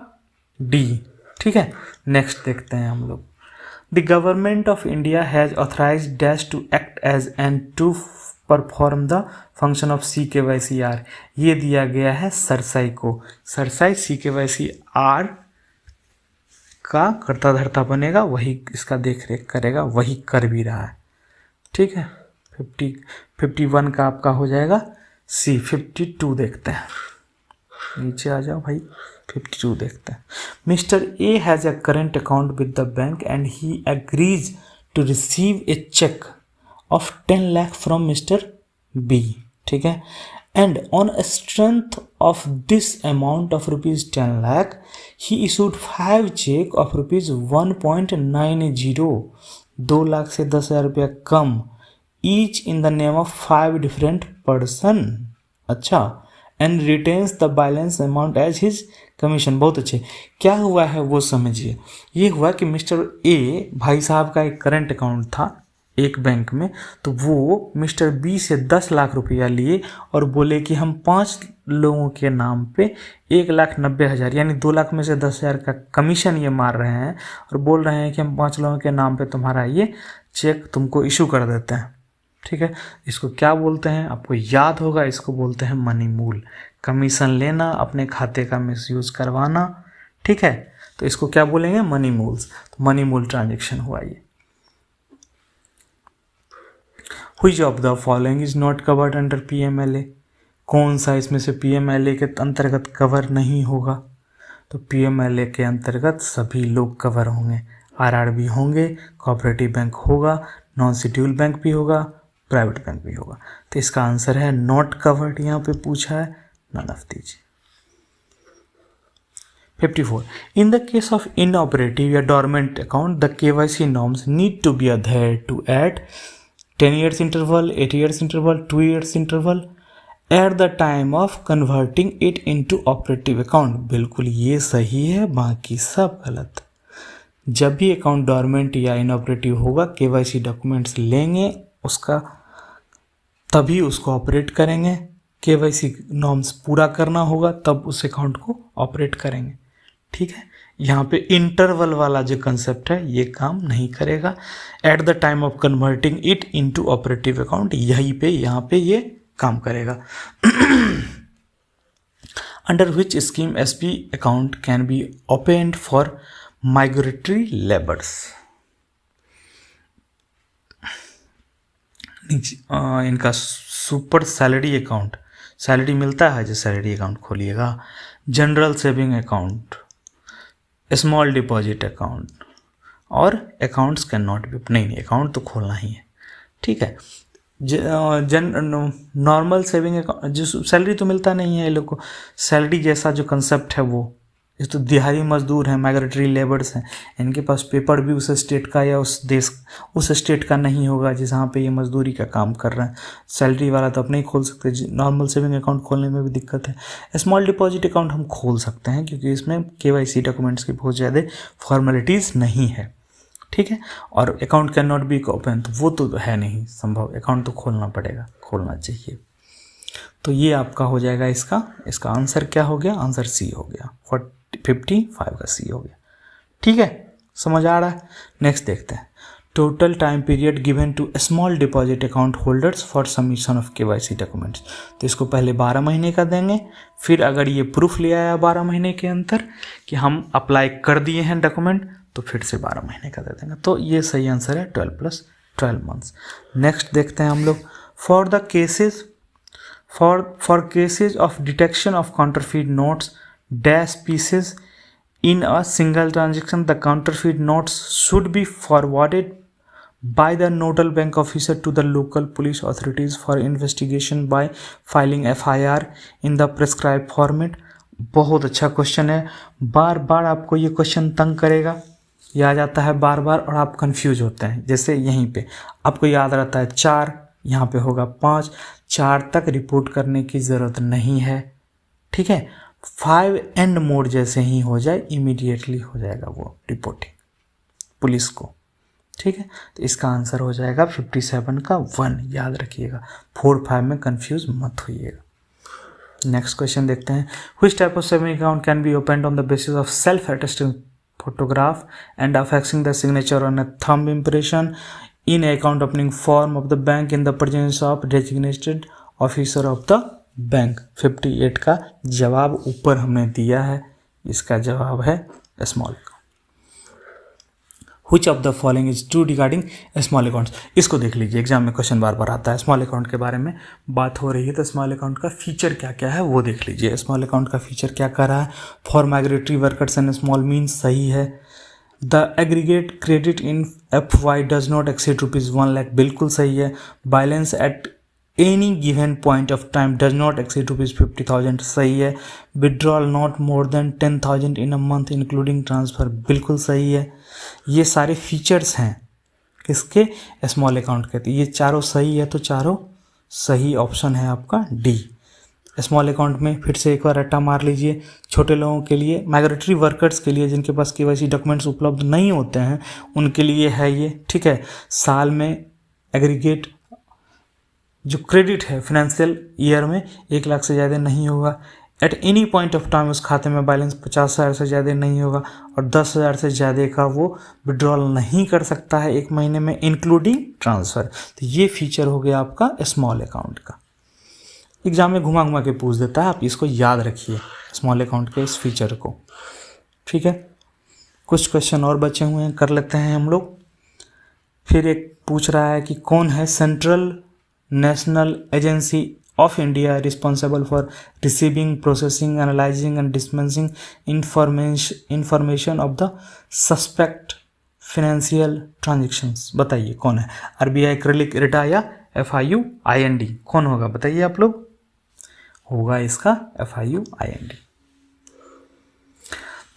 D, ठीक है। नेक्स्ट देखते हैं हम लोग। The government of India has authorised dash to act as and to perform the function of CKYCR, ये दिया गया है सरसाई को। सरसाई CKYCR का करता धरता बनेगा, वही इसका देख रेख करेगा, वही कर भी रहा है, ठीक है। 51 का आपका हो जाएगा C। 52 देखते हैं, नीचे आ जाओ भाई, 52 देखते हैं। Mister A has a current account with the bank and he agrees to receive a cheque of 10 lakh from Mr. B, ठीक है। And on a strength of this amount of rupees 10 lakh, he issued 5 check of rupees 1.90, 2 lakh से 10,000 रुपया कम, each in the name of 5 different person, अच्छा, and retains the balance amount as his commission। बहुत अच्छे। क्या हुआ है वो समझिए। ये हुआ कि मिस्टर ए भाई साहब का एक करंट अकाउंट था एक बैंक में, तो वो मिस्टर बी से 10 लाख रुपया लिए और बोले कि हम 5 लोगों के नाम पे 1,90,000 यानी 2 लाख में से 10,000 का कमीशन ये मार रहे हैं और बोल रहे हैं कि हम 5 लोगों के नाम पे तुम्हारा ये चेक तुमको इशू कर देते हैं, ठीक है। इसको क्या बोलते हैं आपको याद होगा, इसको बोलते हैं मनी मूल। कमीशन लेना, अपने खाते का मिसयूज करवाना, ठीक है। तो इसको क्या बोलेंगे? Money moles. तो मनी मूल ट्रांजेक्शन हुआ ये। Which of the following is not covered under PMLA? कौन सा इसमें से PMLA के अंतर्गत कवर नहीं होगा? तो PMLA के अंतर्गत सभी लोग कवर होंगे। RRB होंगे, कोऑपरेटिव बैंक होगा, नॉन शेड्यूल बैंक भी होगा, प्राइवेट बैंक भी होगा। तो इसका आंसर है नॉट कवर्ड, यहाँ पे पूछा है, none of these. 54. In the case of inoperative या dormant account, the KYC norms need to be adhered to at 10 years interval, 8 years interval, 2 years interval at the time of converting it into operative account। बिल्कुल ये सही है, बाकी सब गलत। जब भी अकाउंट डॉर्मेंट या इनऑपरेटिव होगा, KYC डॉक्यूमेंट्स लेंगे उसका, तभी उसको ऑपरेट करेंगे। KYC नॉर्म्स पूरा करना होगा तब उस अकाउंट को ऑपरेट करेंगे, ठीक है। यहाँ पे इंटरवल वाला जो कंसेप्ट है ये काम नहीं करेगा। At the time of converting it into operative account, यहीं पे यहाँ पे ये काम करेगा। Under which scheme SP account can be opened for migratory labours. इनका सुपर सैलरी अकाउंट, सैलरी मिलता है जो सैलरी अकाउंट खोलिएगा। General saving account, small deposit account और अकाउंट्स कैन नॉट बी, नहीं अकाउंट तो खोलना ही है, ठीक है। नॉर्मल सेविंग अकाउंट, जो सैलरी तो मिलता नहीं है ये लोग को, सैलरी जैसा जो कंसेप्ट है वो, ये तो दिहाड़ी मजदूर हैं, माइग्रेटरी लेबर्स हैं, इनके पास पेपर भी उस स्टेट का या उस देश उस स्टेट का नहीं होगा जहाँ पे ये मजदूरी का काम कर रहे हैं। सैलरी वाला तो अपने ही खोल सकते हैं। नॉर्मल सेविंग अकाउंट खोलने में भी दिक्कत है। स्मॉल डिपॉजिट अकाउंट हम खोल सकते हैं क्योंकि इसमें KYC डॉक्यूमेंट्स की बहुत ज़्यादा फॉर्मेलिटीज़ नहीं है, ठीक है। और account can not be open, तो वो तो है नहीं संभव, अकाउंट तो खोलना पड़ेगा, खोलना चाहिए। तो ये आपका हो जाएगा इसका आंसर क्या हो गया? आंसर C हो गया। 55 का C हो गया, ठीक है। समझ आ रहा है? नेक्स्ट देखते हैं। Total time period given to small deposit account holders for submission of KYC documents. तो इसको पहले 12 महीने का देंगे, फिर अगर ये प्रूफ ले आया 12 महीने के अंदर कि हम अप्लाई कर दिए हैं डॉक्यूमेंट, तो फिर से 12 महीने का दे देंगे। तो ये सही आंसर है 12 + 12 मंथ्स। नेक्स्ट देखते हैं हम लोग for the cases for cases of detection of counterfeit notes dash pieces in a single transaction, the counterfeit notes should be forwarded by the nodal bank officer to the local police authorities for investigation by filing FIR in the prescribed format. बहुत अच्छा question है, बार बार आपको ये question तंग करेगा, ये आ जाता है बार बार और आप कंफ्यूज होते हैं। जैसे यहीं पे आपको याद रहता है 4, यहाँ पे होगा 5, 4 तक रिपोर्ट करने की ज़रूरत नहीं है, ठीक है। 5 एंड मोड जैसे ही हो जाए इमीडिएटली हो जाएगा वो रिपोर्टिंग पुलिस को, ठीक है। तो इसका आंसर हो जाएगा 57 का 1, याद रखिएगा, 4, 5 में कंफ्यूज मत होइएगा। नेक्स्ट क्वेश्चन देखते हैं। Which type of saving account can be opened on the basis of self attested photograph and affixing the signature on a thumb impression in account opening form of the bank in the presence of designated officer of the bank। 58 का जवाब ऊपर हमने दिया है, इसका जवाब है small. Which of the following is true regarding small accounts. इसको देख लीजिए, एग्जाम में क्वेश्चन बार बार आता है। स्मॉल अकाउंट के बारे में बात हो रही है तो स्मॉल अकाउंट का फीचर क्या क्या है वो देख लीजिए। स्मॉल अकाउंट का फीचर क्या कर रहा है? For migratory workers and small means सही है। The aggregate credit in FY does not exceed ₹1 lakh, बिल्कुल सही है। Balance at any given point of time does not exceed ₹50,000, सही है। Withdrawal not more then 10,000 in a month including transfer, बिल्कुल सही है। ये सारे फीचर्स हैं किसके? स्मॉल अकाउंट के। तो ये चारों सही है, तो चारों सही ऑप्शन है आपका डी। स्मॉल अकाउंट में फिर से एक बार रट्टा मार लीजिए। छोटे लोगों के लिए, माइग्रेटरी वर्कर्स के लिए जिनके पास KYC डॉक्यूमेंट्स उपलब्ध नहीं होते हैं उनके लिए है ये, ठीक है। साल में एग्रीगेट जो क्रेडिट है फाइनेंशियल ईयर में 1 लाख से ज़्यादा नहीं होगा। At any point of time उस खाते में बैलेंस 50,000 से ज़्यादा नहीं होगा और 10,000 से ज़्यादा का वो विड्रॉल नहीं कर सकता है 1 महीने में इंक्लूडिंग ट्रांसफ़र। तो ये फीचर हो गया आपका स्मॉल अकाउंट का। एग्जाम में घुमा घुमा के पूछ देता है, आप इसको याद रखिए स्मॉल अकाउंट के इस फीचर को, ठीक है। कुछ क्वेश्चन और बचे हुए हैं, कर लेते हैं हम लोग। फिर एक पूछ रहा है कि कौन है central national agency of India responsible for receiving, processing, analyzing and dispensing information of the suspect financial transactions। बताइए कौन है? RBI, क्रेडिट, रिटा या FIU IND? कौन होगा बताइए आप लोग? होगा इसका FIU IND।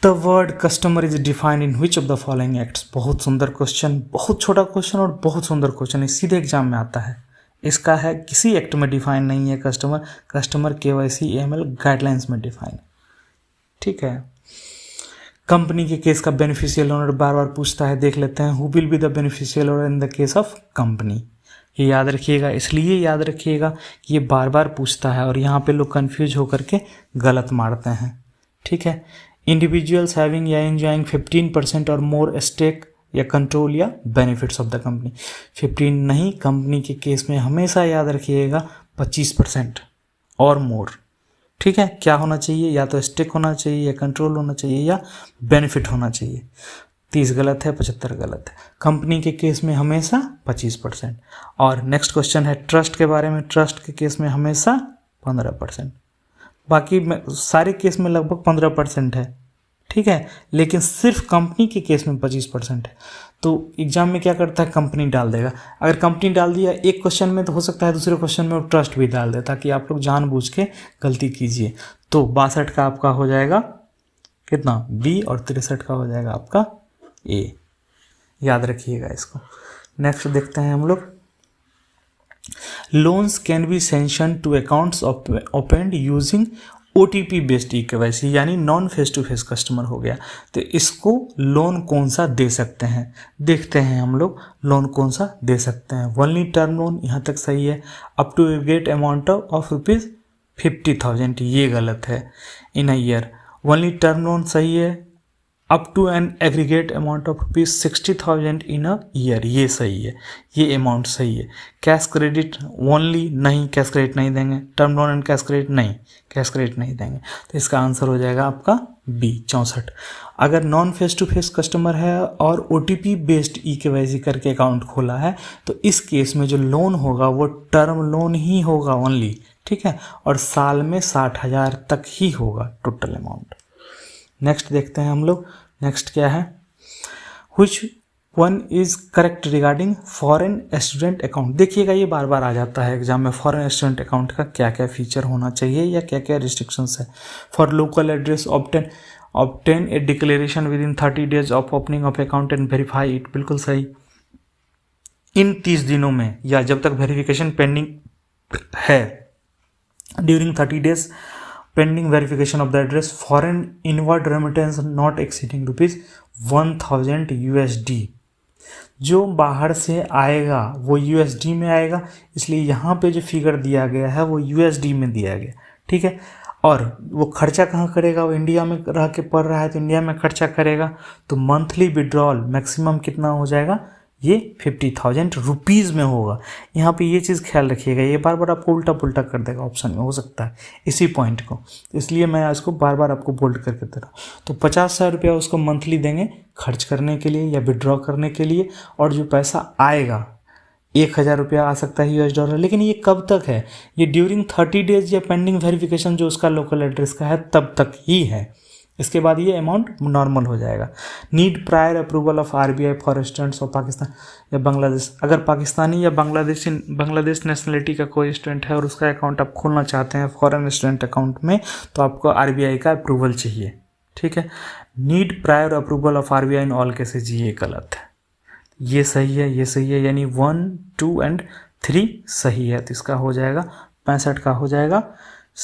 The word customer is defined in which of the following acts? बहुत सुंदर क्वेश्चन, बहुत छोटा क्वेश्चन और बहुत सुंदर क्वेश्चन है, सीधे एग्जाम में आता है। इसका है किसी एक्ट में डिफाइन नहीं है कस्टमर KYC AML गाइडलाइंस में डिफाइन, ठीक है। कंपनी के केस का बेनिफिशियल ओनर बार बार पूछता है, देख लेते हैं। Who will be the beneficial owner in the case of company? ये याद रखिएगा, इसलिए याद रखिएगा कि ये बार बार पूछता है और यहाँ पे लोग कंफ्यूज होकर के गलत मारते हैं, ठीक है। इंडिविजुअल्स हैविंग या एंजॉइंग 15% और मोर स्टेक या कंट्रोल या बेनिफिट्स ऑफ द कंपनी। 15 नहीं, कंपनी के केस में हमेशा याद रखिएगा 25% और मोर, ठीक है। क्या होना चाहिए? या तो स्टेक होना चाहिए या कंट्रोल होना चाहिए या बेनिफिट होना चाहिए। 30 गलत है, 75 गलत है। कंपनी के केस में हमेशा 25%। और नेक्स्ट क्वेश्चन है ट्रस्ट के बारे में। ट्रस्ट के केस में हमेशा 15%, बाकी सारे केस में लगभग 15% है, ठीक है। लेकिन सिर्फ कंपनी के केस में 25% है। तो एग्जाम में क्या करता है? कंपनी डाल देगा। अगर कंपनी डाल दिया एक क्वेश्चन में तो हो सकता है दूसरे क्वेश्चन में वो ट्रस्ट भी डाल दे, ताकि आप लोग जानबूझ के गलती कीजिए। तो 62 का आपका हो जाएगा कितना? B और 63 का हो जाएगा आपका A। याद रखिएगा इसको। नेक्स्ट देखते हैं हम लोग। Loans can be sanction to accounts opened using OTP based KYC, यानी non face to face customer हो गया। तो इसको लोन कौन सा दे सकते हैं? देखते हैं हम लोग लोन कौन सा दे सकते हैं। ओनली टर्म लोन, यहाँ तक सही है। Up to aggregate amount of ₹50,000, ये गलत है। In a year, only term loan सही है। Up to an aggregate amount of ₹60,000 in a year, ये सही है, ये अमाउंट सही है। कैश क्रेडिट ओनली, नहीं, कैश क्रेडिट नहीं देंगे। Term loan and cash credit नहीं, कैश क्रेडिट नहीं देंगे। तो इसका आंसर हो जाएगा आपका बी 64। अगर non face to face customer है और OTP बेस्ड eKYC करके अकाउंट खोला है तो इस केस में जो लोन होगा वो टर्म लोन ही होगा ओनली, ठीक है, और साल में 60,000 तक ही होगा टोटल अमाउंट। नेक्स्ट देखते हैं हम लोग, नेक्स्ट क्या है, which one is correct regarding foreign student account. देखिएगा ये बार बार आ जाता है एग्जाम में, फॉरेन स्टूडेंट अकाउंट का क्या क्या फीचर होना चाहिए या क्या क्या रिस्ट्रिक्शंस है। For local address obtain a declaration with in 30 days of opening of account and verify it, बिल्कुल सही। इन 30 दिनों में या जब तक वेरिफिकेशन पेंडिंग है, during 30 days pending verification of the address, foreign inward remittance not exceeding ₹1000 USD। जो बाहर से आएगा वो USD में आएगा, इसलिए यहाँ पे जो फिगर दिया गया है वो USD में दिया गया, ठीक है। और वो खर्चा कहाँ करेगा, वो इंडिया में रह के पढ़ रहा है तो इंडिया में खर्चा करेगा, तो मंथली विड्रॉल मैक्सिमम कितना हो जाएगा, ये 50,000 रुपीज़ में होगा। यहाँ पे ये चीज़ ख्याल रखिएगा, ये बार बार आपको उल्टा पुल्टा कर देगा ऑप्शन में, हो सकता है इसी पॉइंट को, इसलिए मैं इसको बार बार आपको बोल्ड करके दे रहा हूँ। तो 50,000 रुपया उसको मंथली देंगे खर्च करने के लिए या विड्रॉ करने के लिए, और जो पैसा आएगा 1,000 रुपया आ सकता है $, लेकिन ये कब तक है, ये ड्यूरिंग 30 days या पेंडिंग वेरिफिकेशन जो उसका लोकल एड्रेस का है तब तक ही है। इसके बाद ये अमाउंट नॉर्मल हो जाएगा। Need prior approval of RBI for students of Pakistan या बांग्लादेश। अगर पाकिस्तानी या बांग्लादेश नेशनलिटी का कोई स्टूडेंट है और उसका अकाउंट आप खोलना चाहते हैं फॉरेन स्टूडेंट अकाउंट में, तो आपको RBI का अप्रूवल चाहिए, ठीक है। Need prior approval of RBI in all cases, ये गलत है, ये सही है, ये सही है, यानी 1, 2 एंड 3 सही है, तो इसका हो जाएगा 65 का हो जाएगा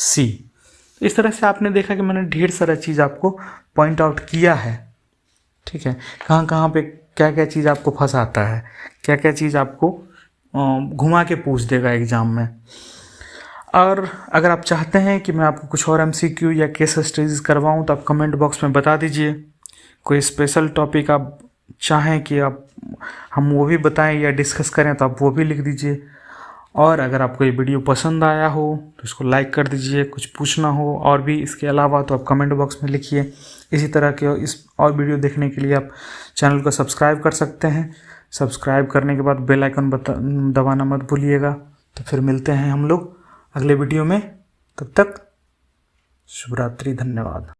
C। इस तरह से आपने देखा कि मैंने ढेर सारा चीज़ आपको पॉइंट आउट किया है, ठीक है, कहाँ कहाँ पे क्या क्या चीज़ आपको फंसाता है, क्या क्या चीज़ आपको घुमा के पूछ देगा एग्ज़ाम में। और अगर आप चाहते हैं कि मैं आपको कुछ और MCQ या केस स्टडीज करवाऊँ तो आप कमेंट बॉक्स में बता दीजिए। कोई स्पेशल टॉपिक आप चाहें कि हम वो भी बताएं या डिस्कस करें तो आप वो भी लिख दीजिए। और अगर आपको ये वीडियो पसंद आया हो तो इसको लाइक कर दीजिए। कुछ पूछना हो और भी इसके अलावा तो आप कमेंट बॉक्स में लिखिए। इसी तरह के इस और वीडियो देखने के लिए आप चैनल को सब्सक्राइब कर सकते हैं। सब्सक्राइब करने के बाद बेल आइकन दबाना मत भूलिएगा। तो फिर मिलते हैं हम लोग अगले वीडियो में, तब तक शुभ रात्रि, धन्यवाद।